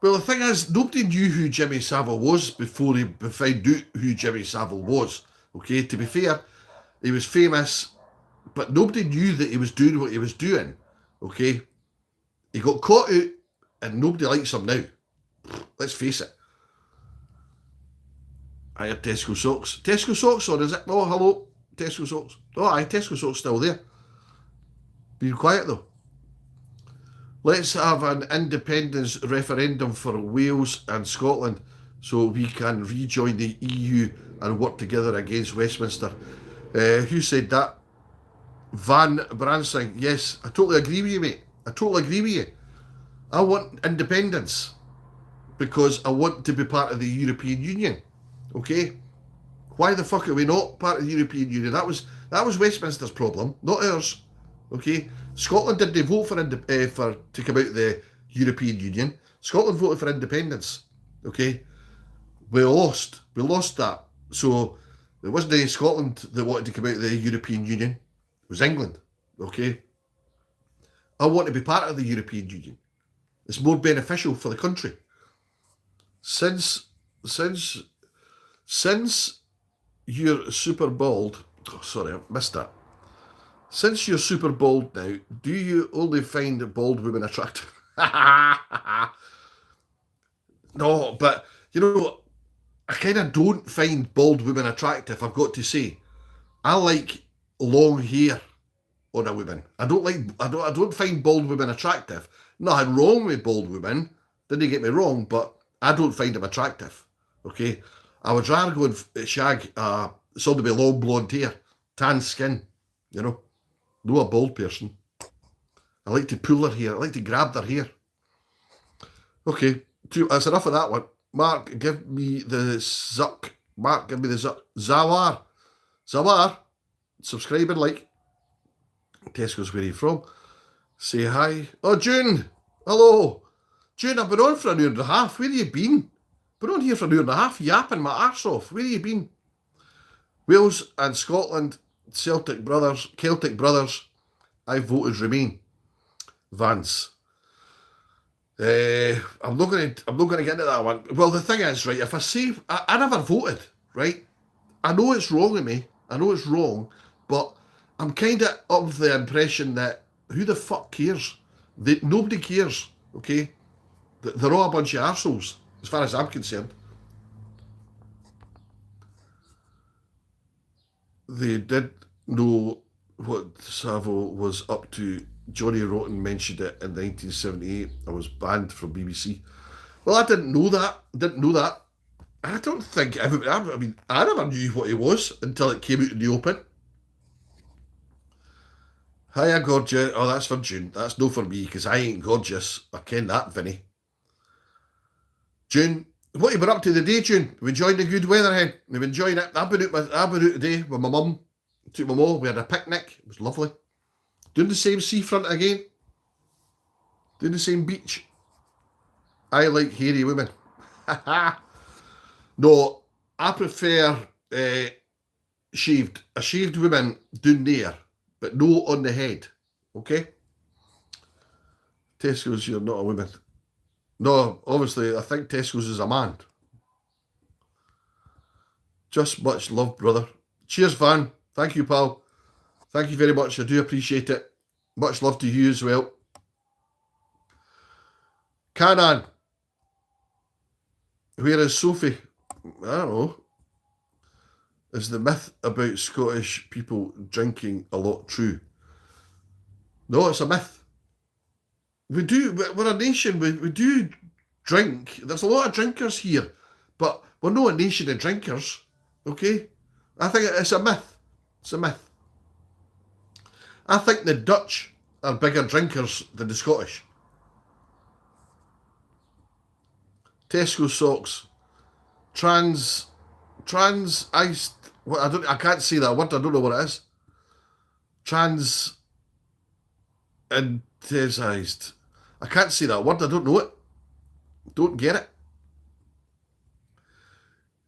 Well, the thing is, nobody knew who Jimmy Savile was before he found out who Jimmy Savile was. Okay, to be fair, he was famous, but nobody knew that he was doing what he was doing. okay? He got caught out and nobody likes him now. Let's face it. I heard Tesco Socks. Tesco Socks, or is it? Oh, hello. Tesco Socks. Oh, aye, Tesco Socks still there. Being quiet though. Let's have an independence referendum for Wales and Scotland so we can rejoin the EU and work together against Westminster. Who said that? Van Bransing. Yes, I totally agree with you, mate. I totally agree with you. I want independence because I want to be part of the European Union. Okay? Why the fuck are we not part of the European Union? That was Westminster's problem, not ours. Okay? Scotland didn't vote for to come out of the European Union. Scotland voted for independence. Okay? We lost that. So it wasn't any Scotland that wanted to come out of the European Union. It was England. Okay? I want to be part of the European Union. It's more beneficial for the country. Since you're super bald, oh, sorry, I missed that. Since you're super bald now, do you only find bald women attractive? No, but you know, I kind of don't find bald women attractive, I've got to say. I like long hair on a woman. I don't find bald women attractive. Nothing wrong with bald women, didn't get me wrong, but I don't find them attractive. Okay? I would rather go and shag somebody with long blonde hair, tan skin, you know. No a bald person. I like to pull their hair. I like to grab their hair. Okay, that's enough of that one. Mark, give me the zuck. Mark, give me the zuck. Zawar, subscribe and like. Tesco's, where are you from? Say hi. Oh, June. Hello. June, I've been on for an hour and a half. Where have you been? Been on here for an hour and a half, yapping my arse off. Where have you been? Wales and Scotland, Celtic brothers, I voted Remain. Vance. I'm not going to get into that one. Well, the thing is, right, if I say I never voted, right? I know it's wrong of me. I know it's wrong, but I'm kind of the impression that who the fuck cares? Nobody cares, okay? They're all a bunch of arseholes, as far as I'm concerned. They did know what Savo was up to. Johnny Rotten mentioned it in 1978. I was banned from BBC. Well, I didn't know that. I don't think I mean, I never knew what he was until it came out in the open. Hiya, gorgeous. Oh, that's for June. That's no for me, because I ain't gorgeous. I ken that, Vinny. June, what have you been up to today, June? We enjoying the good weather, hen? We've been enjoying it. I've been out today with my mum. Took my mum. We had a picnic. It was lovely. Doing the same seafront again. Doing the same beach. I like hairy women. No, I prefer shaved. A shaved woman down there, but no on the head. Okay? Tesco's, you're not a woman. No, obviously, I think Tesco's is a man. Just much love, brother. Cheers, Van. Thank you, pal. Thank you very much. I do appreciate it. Much love to you as well. Canan. Where is Sophie? I don't know. Is the myth about Scottish people drinking a lot true? No, it's a myth. We're a nation, we do drink. There's a lot of drinkers here, but we're not a nation of drinkers, okay? I think it's a myth. It's a myth. I think the Dutch are bigger drinkers than the Scottish. Tesco socks. Trans iced. What, I can't say that word. I don't know what it is. Trans intesized. I can't say that word. I don't know it. Don't get it.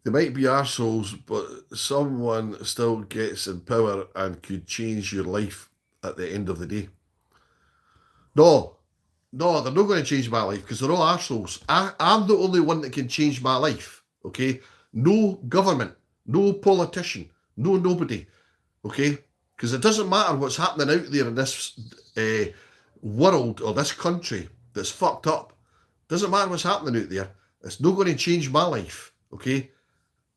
They might be arseholes, but someone still gets in power and could change your life at the end of the day. No, they're not going to change my life because they're all arseholes. I'm the only one that can change my life, okay? No government, no politician, no nobody, okay? Because it doesn't matter what's happening out there in this world or this country that's fucked up. Doesn't matter what's happening out there. It's not going to change my life, okay?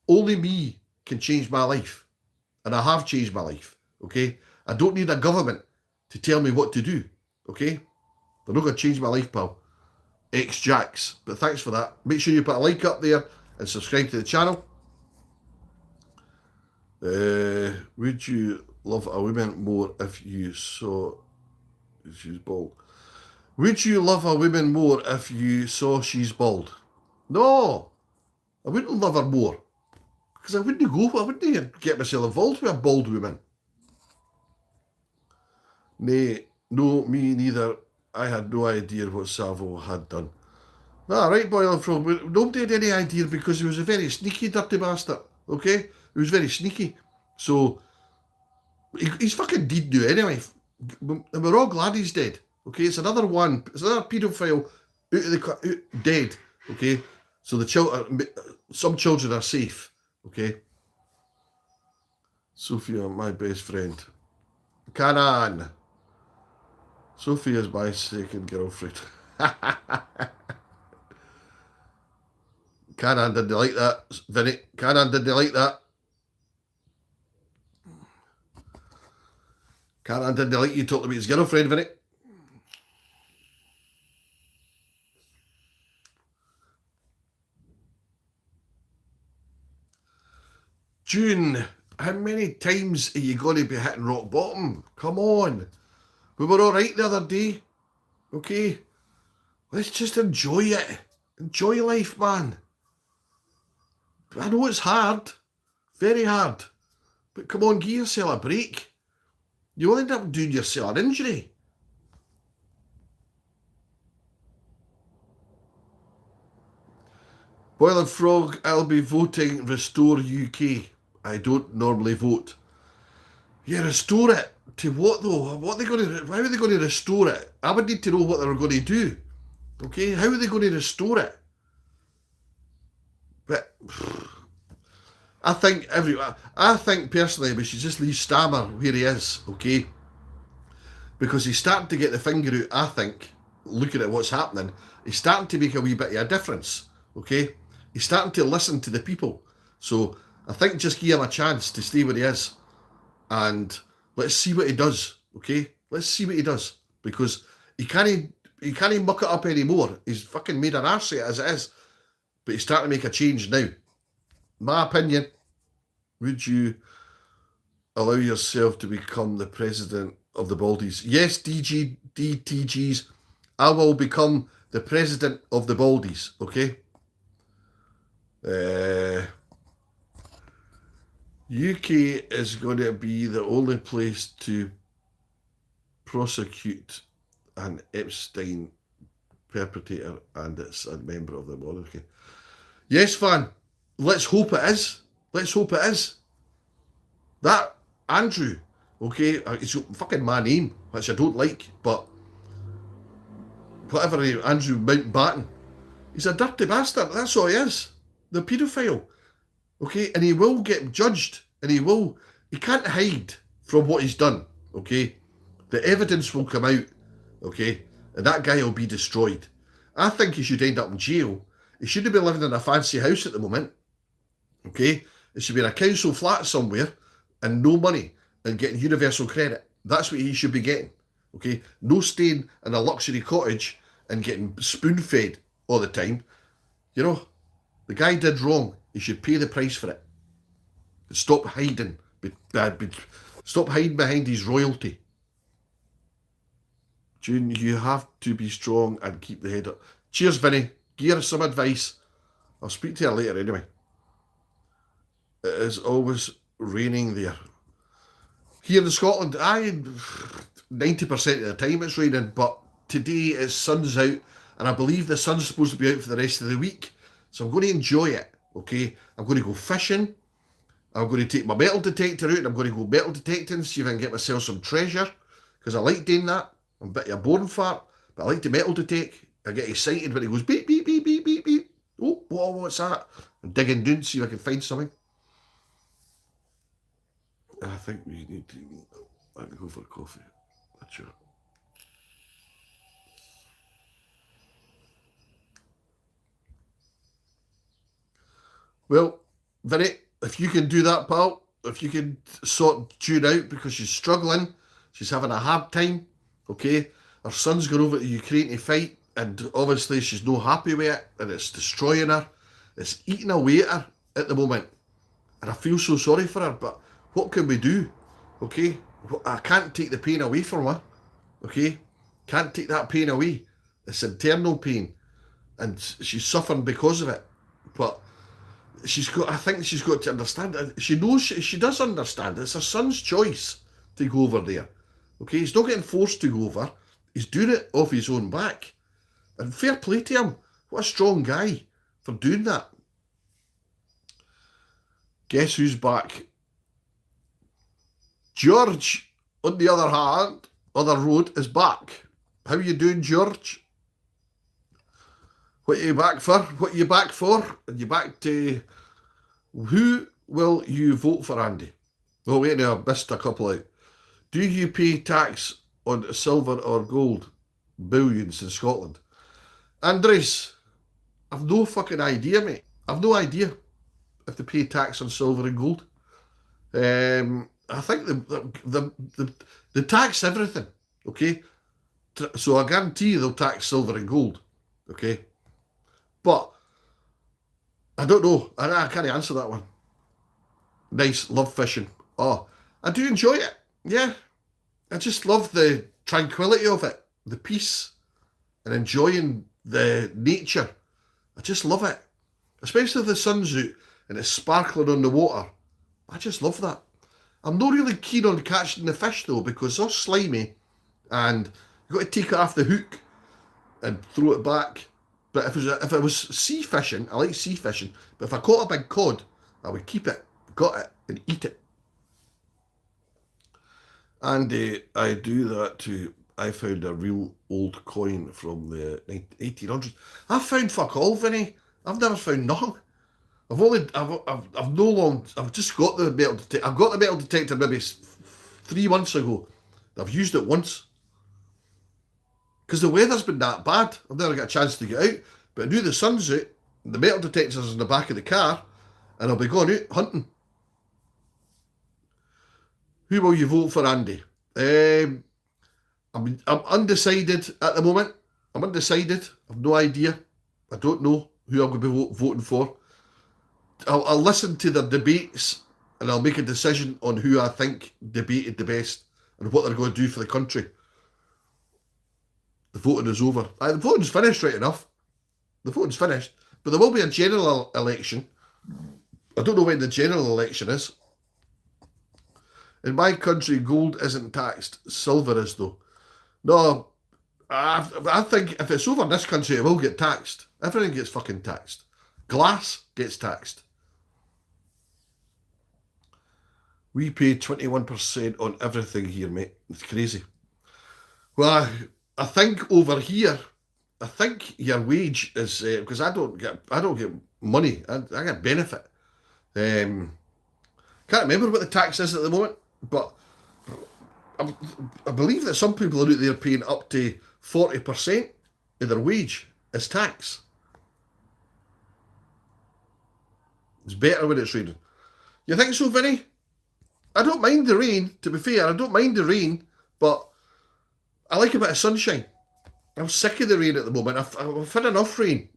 Only me can change my life. And I have changed my life, okay? I don't need a government to tell me what to do, okay? They're not going to change my life, pal. X-Jacks. But thanks for that. Make sure you put a like up there and subscribe to the channel. Would you love a woman more if you saw she's bald? Would you love a woman more if you saw she's bald? No, I wouldn't love her more. Because I wouldn't get myself involved with a bald woman. Nay, no, me neither. I had no idea what Savo had done. Ah, right, Boiler Frog. Nobody had any idea because he was a very sneaky, dirty bastard. Okay? He was very sneaky. So, he's fucking dead now anyway. And we're all glad he's dead. Okay? It's another one. It's another paedophile dead. Okay? So some children are safe. Okay? Sophia, my best friend. Canan. Sophia is my second girlfriend. Canan didn't like that, Vinny. Canan didn't like that. Canan didn't like you talking about his girlfriend, Vinny. June, how many times are you going to be hitting rock bottom? Come on. We were all right the other day. Okay? Let's just enjoy it. Enjoy life, man. I know it's hard. Very hard. But come on, give yourself a break. You'll end up doing yourself an injury. Boiler Frog, I'll be voting Restore UK. I don't normally vote. Yeah, restore it. To what though? Why are they going to restore it? I would need to know what they were going to do. Okay? How are they going to restore it? But I think personally we should just leave Stammer where he is, okay? Because he's starting to get the finger out, I think, looking at what's happening. He's starting to make a wee bit of a difference, okay? He's starting to listen to the people. So I think just give him a chance to stay where he is. And let's see what he does, okay? Let's see what he does. Because he can't muck it up anymore. He's fucking made an arse of it as it is. But he's starting to make a change now. My opinion, would you allow yourself to become the president of the Baldies? Yes, DTGs, I will become the president of the Baldies, okay? UK is going to be the only place to prosecute an Epstein perpetrator and it's a member of the monarchy. Yes, Van. Let's hope it is. Let's hope it is. That Andrew, okay, it's fucking my name, which I don't like, but whatever, Andrew Mountbatten, he's a dirty bastard. That's all he is. The paedophile. Okay, and he will get judged, and he can't hide from what he's done, okay? The evidence will come out, okay? And that guy will be destroyed. I think he should end up in jail. He shouldn't be living in a fancy house at the moment, okay? It should be in a council flat somewhere and no money and getting universal credit. That's what he should be getting, okay? No staying in a luxury cottage and getting spoon-fed all the time. You know, the guy did wrong. He should pay the price for it. Stop hiding. Stop hiding behind his royalty. June, you have to be strong and keep the head up. Cheers, Vinny. Give her some advice. I'll speak to her later anyway. It is always raining there. Here in Scotland, 90% of the time it's raining, but today it's sun's out, and I believe the sun's supposed to be out for the rest of the week. So I'm going to enjoy it, okay? I'm going to go fishing. I'm going to take my metal detector out, and I'm going to go metal detecting, see if I can get myself some treasure, because I like doing that. I'm a bit of a boring fart, but I like to metal detect. I get excited when it goes beep, beep, beep, beep, beep, beep. Oh, what's that? I'm digging down, see if I can find something. I think we need to go for coffee. Not sure. Well, Vinny, if you can do that, pal, if you can sort June out because she's struggling, she's having a hard time, okay? Her son's gone over to Ukraine to fight, and obviously she's no happy with it, and it's destroying her. It's eating away at her at the moment. And I feel so sorry for her, but what can we do? Okay? I can't take the pain away from her. Okay? Can't take that pain away. It's internal pain. And she's suffering because of it. But I think she's got to understand it. She knows, she does understand. It's her son's choice to go over there. Okay? He's not getting forced to go over. He's doing it off his own back. And fair play to him. What a strong guy for doing that. Guess who's back? George, on the other hand, other road, is back. How you doing, George? What are you back for? What are you back for? Are you back to... Who will you vote for, Andy? Oh, wait, no, I missed a couple out. Do you pay tax on silver or gold bullions in Scotland? Andres, I've no fucking idea, mate. I've no idea if they pay tax on silver and gold. I think they tax everything, okay? So I guarantee you they'll tax silver and gold, okay? But I don't know. I can't answer that one. Nice, love fishing. Oh, I do enjoy it. Yeah, I just love the tranquility of it, the peace, and enjoying the nature. I just love it, especially if the sun's out and it's sparkling on the water. I just love that. I'm not really keen on catching the fish though, because they're slimy and you've got to take it off the hook and throw it back. But if it was sea fishing, I like sea fishing, but if I caught a big cod, I would keep it, got it, and eat it. And I do that too. I found a real old coin from the 1800s. I've found fuck all, Vinny. I've never found nothing. I've just got the metal detector. I've got the metal detector maybe 3 months ago. I've used it once. Because the weather's been that bad. I've never got a chance to get out. But I knew the sun's out, the metal detector's in the back of the car, and I'll be going out hunting. Who will you vote for, Andy? I'm undecided at the moment. I'm undecided. I've no idea. I don't know who I'm going to be voting for. I'll listen to their debates and I'll make a decision on who I think debated the best and what they're going to do for the country. The voting is over. The voting's finished, right enough. The voting's finished. But there will be a general election. I don't know when the general election is. In my country, gold isn't taxed. Silver is, though. No, I think if it's over in this country, it will get taxed. Everything gets fucking taxed. Glass gets taxed. We pay 21% on everything here, mate. It's crazy. Well, I think over here, I think your wage is because I don't get money. I get benefit. Can't remember what the tax is at the moment, but I believe that some people are out there paying up to 40% of their wage as tax. It's better when it's raining. You think so, Vinny? I don't mind the rain, to be fair. I don't mind the rain, but I like a bit of sunshine. I'm sick of the rain at the moment. I've had enough rain.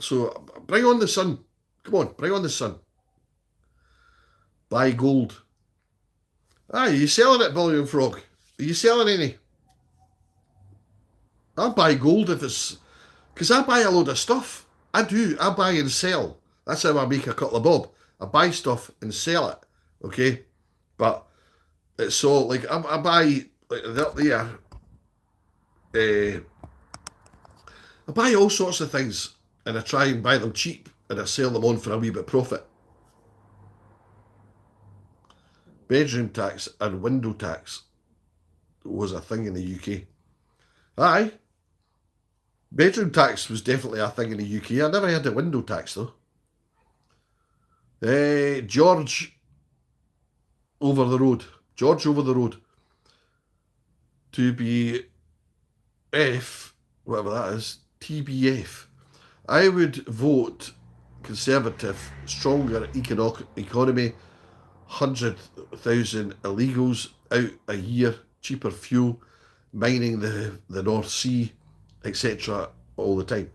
So bring on the sun. Come on, bring on the sun. Buy gold. Are you selling it, Billion Frog? Are you selling any? I'll buy gold if it's... Because I buy a load of stuff. I do. I buy and sell. That's how I make a couple of bob. I buy stuff and sell it. Okay? But it's all... Like, I buy... Like, up there... I buy all sorts of things and I try and buy them cheap and I sell them on for a wee bit of profit. Bedroom tax and window tax was a thing in the UK. Aye. Bedroom tax was definitely a thing in the UK. I never had the window tax though. George over the road. George over the road. To be F, whatever that is, TBF. I would vote conservative, stronger economy, 100,000 illegals out a year, cheaper fuel, mining the North Sea, etc. all the time.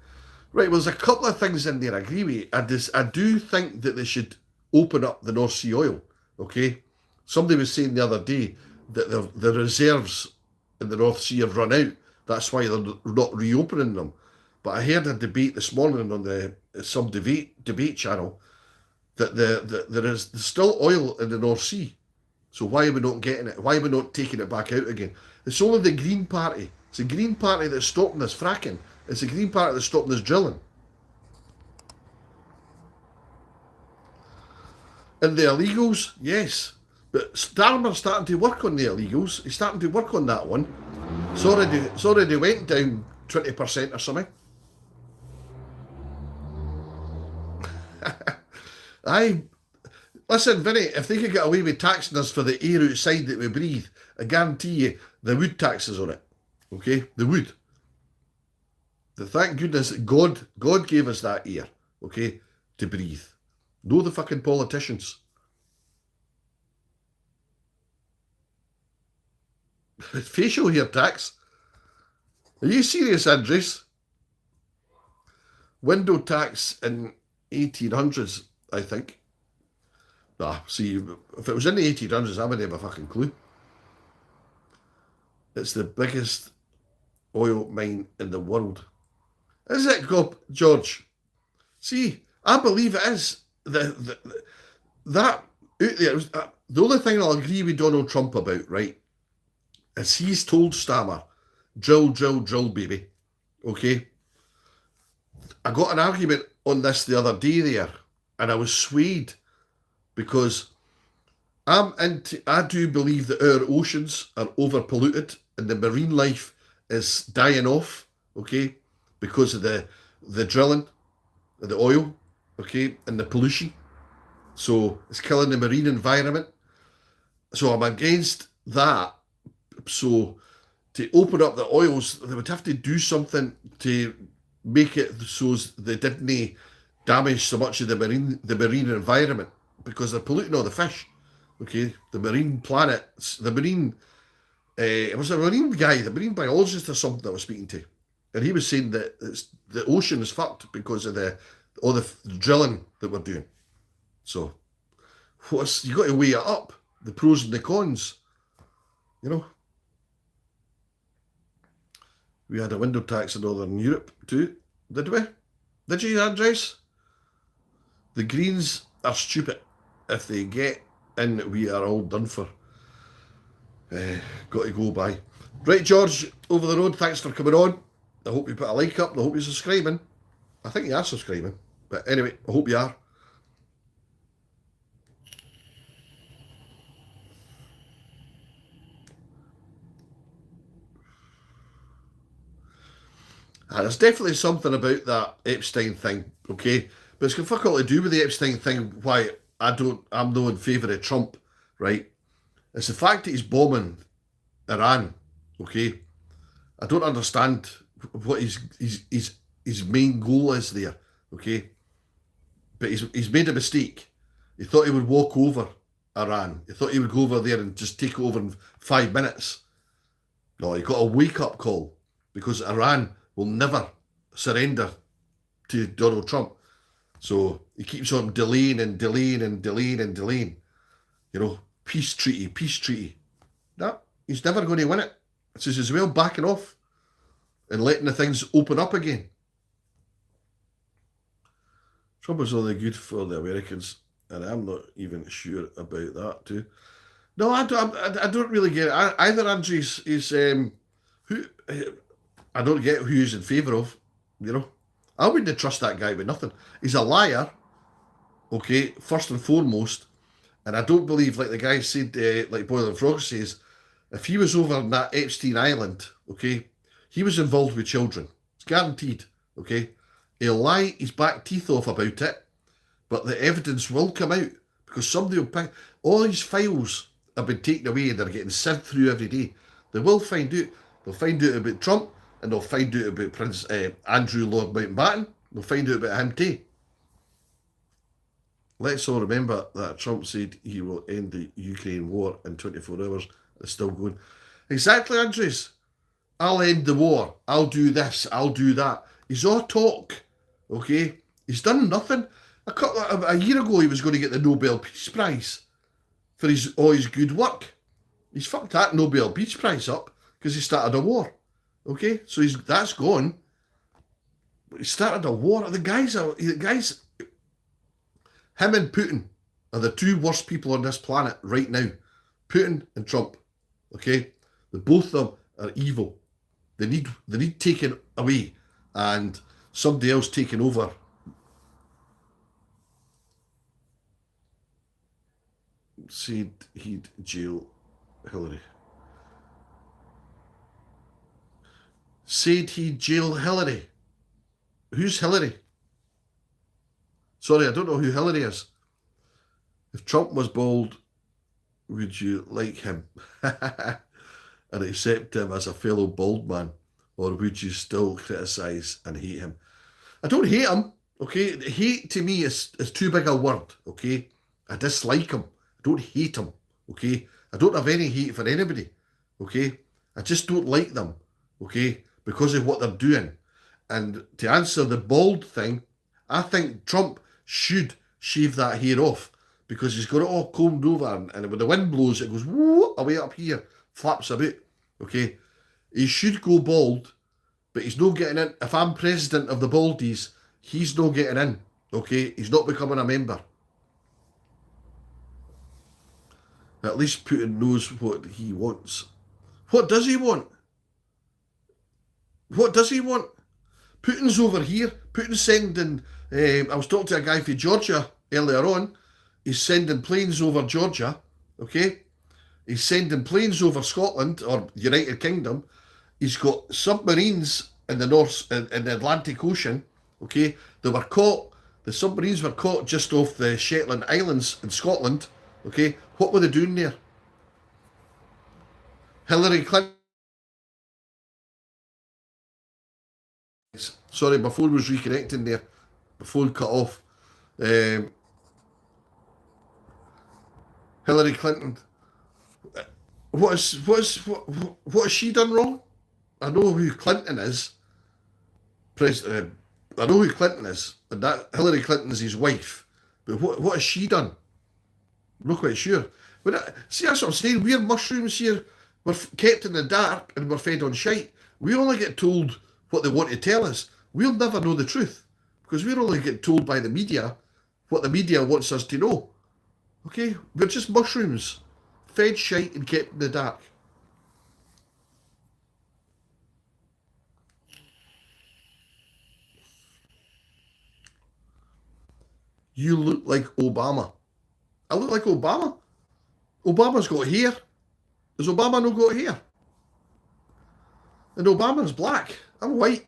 Right, well, there's a couple of things in there I agree with. I do think that they should open up the North Sea oil, okay? Somebody was saying the other day that the reserves in the North Sea have run out. That's why they're not reopening them. But I heard a debate this morning on some debate channel that there's still oil in the North Sea. So why are we not getting it? Why are we not taking it back out again? It's only the Green Party. It's the Green Party that's stopping this fracking. It's the Green Party that's stopping this drilling. And the illegals, yes. But Starmer's starting to work on the illegals. He's starting to work on that one. It's already went down 20% or something. Listen, Vinny, if they could get away with taxing us for the air outside that we breathe, I guarantee you they would tax us on it. Okay? They would. Thank goodness God gave us that air, okay, to breathe. No the fucking politicians. Facial hair tax? Are you serious, Andres? Window tax in 1800s, I think. See, if it was in the 1800s, I wouldn't have a fucking clue. It's the biggest oil mine in the world. Is it, George? See, I believe it is. That out there, the only thing I'll agree with Donald Trump about, right, is he's told Starmer, drill, drill, drill, baby. Okay? I got an argument on this the other day there, and I was swayed because I do believe that our oceans are overpolluted and the marine life is dying off, okay, because of the drilling, the oil, okay, and the pollution. So it's killing the marine environment. So I'm against that. So to open up the oils, they would have to do something to make it so they didn't damage so much of the marine environment, because they're polluting all the fish. Okay, the marine planet, it was a marine guy, the marine biologist or something I was speaking to, and he was saying that the ocean is fucked because of all the drilling that we're doing. So, you got to weigh it up, the pros and the cons, you know. We had a window tax in Northern Europe too, did we? Did you, Andres? The Greens are stupid. If they get in, we are all done for. Got to go by. Right, George, over the road, thanks for coming on. I hope you put a like up. I hope you're subscribing. I think you are subscribing. But anyway, I hope you are. There's definitely something about that Epstein thing, okay? But it's got fuck all to do with the Epstein thing, why I'm not in favour of Trump, right? It's the fact that he's bombing Iran, okay? I don't understand what his main goal is there, okay? But he's made a mistake. He thought he would walk over Iran. He thought he would go over there and just take over in 5 minutes. No, he got a wake-up call, because Iran will never surrender to Donald Trump. So he keeps on delaying and delaying and delaying and delaying. You know, peace treaty. No, he's never going to win it. It's as well backing off and letting the things open up again. Trump is only good for the Americans, and I'm not even sure about that too. No, I don't really get it. Either Andrews is who I don't get who he's in favour of. You know, I wouldn't trust that guy with nothing. He's a liar, okay, first and foremost. And I don't believe, like the guy said, like Boiling Frog says, if he was over on that Epstein Island, okay, he was involved with children. It's guaranteed, okay. He'll lie his back teeth off about it, but the evidence will come out, because somebody will pick. All his files have been taken away and they're getting sieved through every day. They will find out. They'll find out about Trump, and they'll find out about Prince Andrew Lord Mountbatten. They'll find out about him too. Let's all remember that Trump said he will end the Ukraine war in 24 hours. It's still going. Exactly, Andres. I'll end the war. I'll do this. I'll do that. He's all talk. Okay? He's done nothing. A year ago, he was going to get the Nobel Peace Prize for all his good work. He's fucked that Nobel Peace Prize up because he started a war. Okay? So that's gone. He started a war. The guys, him and Putin are the two worst people on this planet right now. Putin and Trump. Okay? The both of them are evil. They need taken away and somebody else taken over. Said he'd jail Hillary. Said he'd jail Hillary. Who's Hillary? Sorry, I don't know who Hillary is. If Trump was bald, would you like him and accept him as a fellow bald man? Or would you still criticise and hate him? I don't hate him, okay? Hate to me is too big a word, okay? I dislike him. I don't hate him, okay? I don't have any hate for anybody, okay? I just don't like them, okay? Because of what they're doing. And to answer the bald thing, I think Trump should shave that hair off because he's got it all combed over and when the wind blows, it goes whoo, away up here, flaps about, okay? He should go bald, but he's not getting in. If I'm president of the Baldies, he's not getting in, okay? He's not becoming a member. At least Putin knows what he wants. What does he want? What does he want? Putin's over here. Putin's sending... I was talking to a guy from Georgia earlier on. He's sending planes over Georgia, okay? He's sending planes over Scotland or United Kingdom. He's got submarines in the North, in the Atlantic Ocean, okay? The submarines were caught just off the Shetland Islands in Scotland, okay? What were they doing there? Hillary Clinton... Sorry, my phone was reconnecting there. My phone cut off. Hillary Clinton. What has she done wrong? I know who Clinton is. President. I know who Clinton is, and that Hillary Clinton is his wife. But what has she done? I'm not quite sure. See, that's what I'm saying. We're mushrooms here. We're kept in the dark and we're fed on shite. We only get told what they want to tell us. We'll never know the truth because we're only get told by the media what the media wants us to know. Okay? We're just mushrooms, fed shite and kept in the dark. You look like Obama. I look like Obama. Obama's got hair. Has Obama not got hair? And Obama's black. I'm white.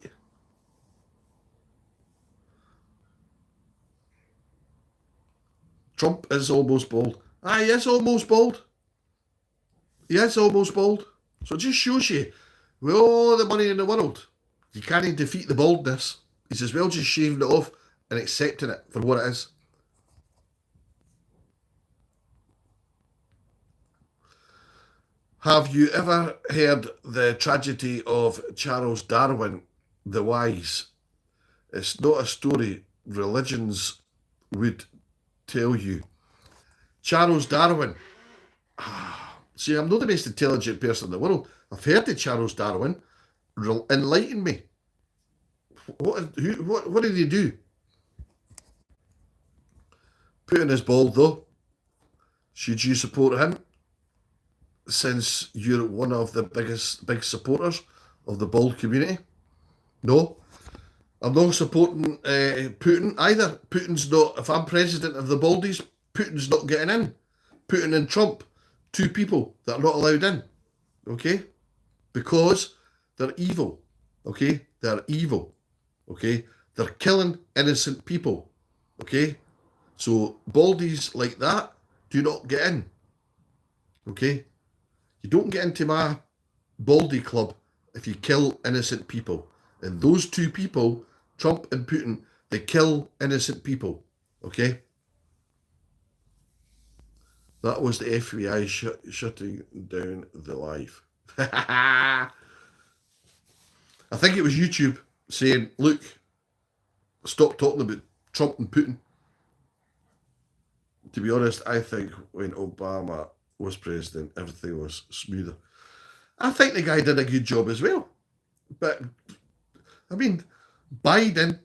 Trump is almost bald. Ah, he is almost bald. He is almost bald. So it just shows you, with all the money in the world, you can't defeat the baldness. He's as well just shaving it off and accepting it for what it is. Have you ever heard the tragedy of Charles Darwin, the wise? It's not a story religions would tell you. Charles Darwin. See, I'm not the most intelligent person in the world. I've heard of Charles Darwin. Enlighten me. What did he do? Putin is bald, though. Should you support him? Since you're one of the big supporters of the bald community? No. I'm not supporting Putin either. Putin's not, if I'm president of the Baldies, Putin's not getting in. Putin and Trump, two people that are not allowed in. Okay? Because they're evil. Okay? They're evil. Okay? They're killing innocent people. Okay? So Baldies like that do not get in. Okay? You don't get into my Baldy club if you kill innocent people. And those two people, Trump and Putin, they kill innocent people. Okay? That was the FBI shutting down the live. I think it was YouTube saying, look, stop talking about Trump and Putin. To be honest, I think when Obama was president, everything was smoother. I think the guy did a good job as well. But, I mean, Biden,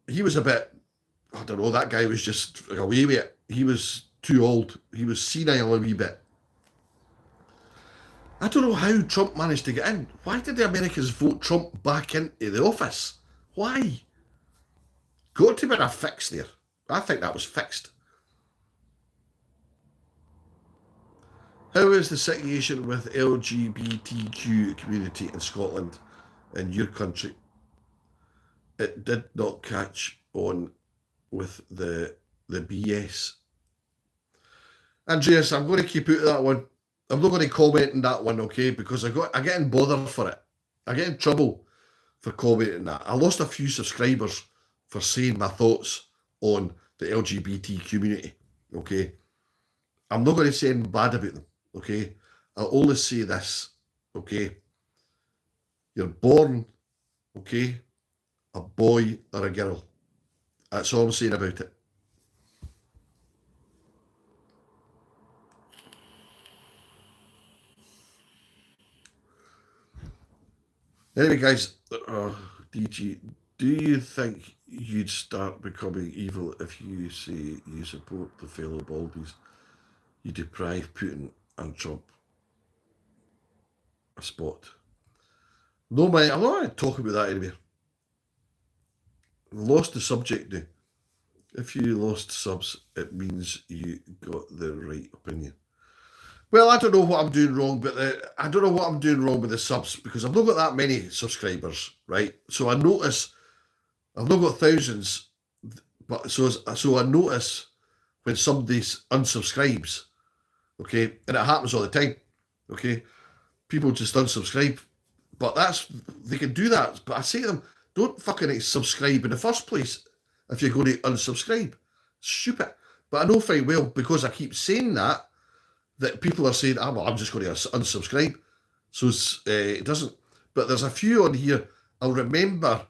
he was a bit, I don't know, that guy was just away with it. He was too old. He was senile a wee bit. I don't know how Trump managed to get in. Why did the Americans vote Trump back into the office? Why? Got to be a fix there. I think that was fixed. How is the situation with LGBTQ community in Scotland, in your country? It did not catch on with the BS. Andreas, I'm going to keep out of that one. I'm not going to comment on that one, okay? Because I get in bother for it. I get in trouble for commenting that. I lost a few subscribers for saying my thoughts on the LGBT community, okay? I'm not going to say anything bad about them, okay? I'll only say this, okay? You're born, okay, a boy or a girl. That's all I'm saying about it. Anyway, guys, DG, do you think you'd start becoming evil if you say you support the fellow Baldies? You deprive Putin and Trump a spot. No, mate, I'm not going to talk about that anymore. Lost the subject now. If you lost subs, it means you got the right opinion. Well, I don't know what I'm doing wrong, but I don't know what I'm doing wrong with the subs because I've not got that many subscribers, right? So I notice I've not got thousands, but so I notice when somebody unsubscribes, okay, and it happens all the time, okay. People just unsubscribe, but they can do that. But I say to them, don't fucking subscribe in the first place if you're going to unsubscribe. Stupid. But I know fine well because I keep saying that people are saying, well, I'm just going to unsubscribe. So it doesn't. But there's a few on here, I'll remember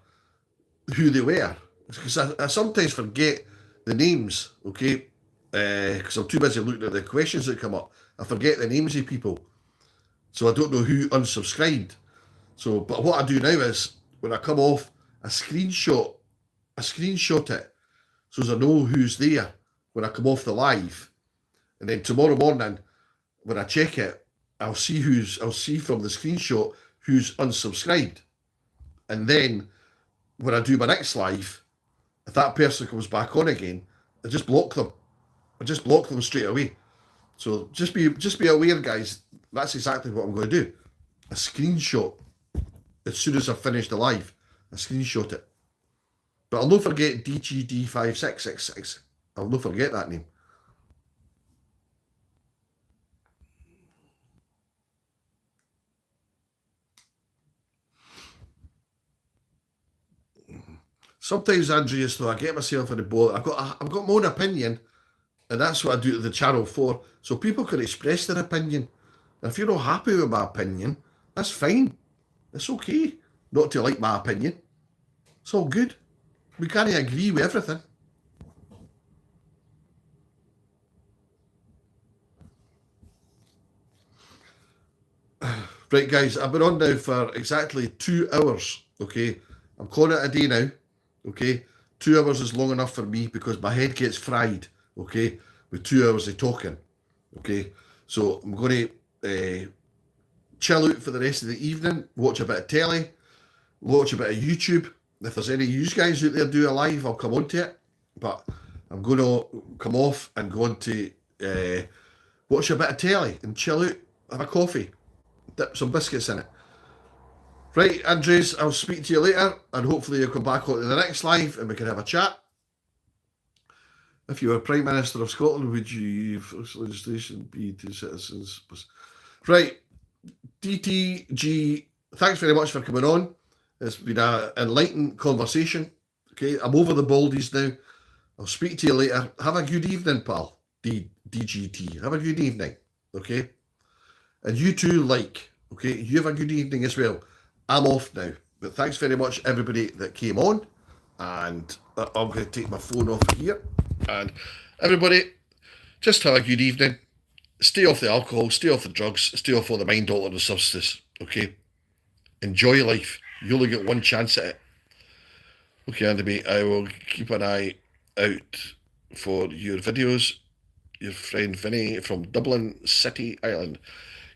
who they were. Because I sometimes forget the names, okay? Because I'm too busy looking at the questions that come up. I forget the names of people. So I don't know who unsubscribed. So, but what I do now is, when I come off, I screenshot it. So as I know who's there when I come off the live. And then tomorrow morning, when I check it, I'll see from the screenshot who's unsubscribed. And then when I do my next live, if that person comes back on again, I just block them. I just block them straight away. So just be aware, guys. That's exactly what I'm going to do. A screenshot. As soon as I finish the live, I screenshot it. But I'll not forget DGD5666. I'll not forget that name. Sometimes, Andreas, though, I get myself in the ball. I've got my own opinion, and that's what I do to the channel for. So people can express their opinion. And if you're not happy with my opinion, that's fine. It's okay not to like my opinion. It's all good. We can't agree with everything. Right, guys, I've been on now for exactly 2 hours, okay? I'm calling it a day now, okay? 2 hours is long enough for me because my head gets fried, okay, with 2 hours of talking, okay? So I'm going to chill out for the rest of the evening, watch a bit of telly, watch a bit of YouTube. If there's any of you guys out there do a live, I'll come on to it. But I'm going to come off and go on to watch a bit of telly and chill out, have a coffee, dip some biscuits in it. Right, Andres, I'll speak to you later, and hopefully you'll come back on to the next live and we can have a chat. If you were Prime Minister of Scotland, would you force legislation be to citizens? Right, DTG, thanks very much for coming on. It's been an enlightened conversation. Okay, I'm over the baldies now. I'll speak to you later. Have a good evening, pal. DGT. Have a good evening, okay? And you too, okay? You have a good evening as well. I'm off now, but thanks very much, everybody that came on. And I'm going to take my phone off here. And everybody, just have a good evening. Stay off the alcohol, stay off the drugs, stay off all the mind-altering substances, okay? Enjoy life. You only get one chance at it. Okay, Andy, I will keep an eye out for your videos. Your friend Vinny from Dublin City, Ireland.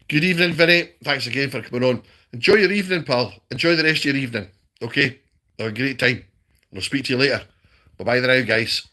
Good evening, Vinny. Thanks again for coming on. Enjoy your evening, pal. Enjoy the rest of your evening. Okay? Have a great time. I'll speak to you later. Bye-bye now, guys.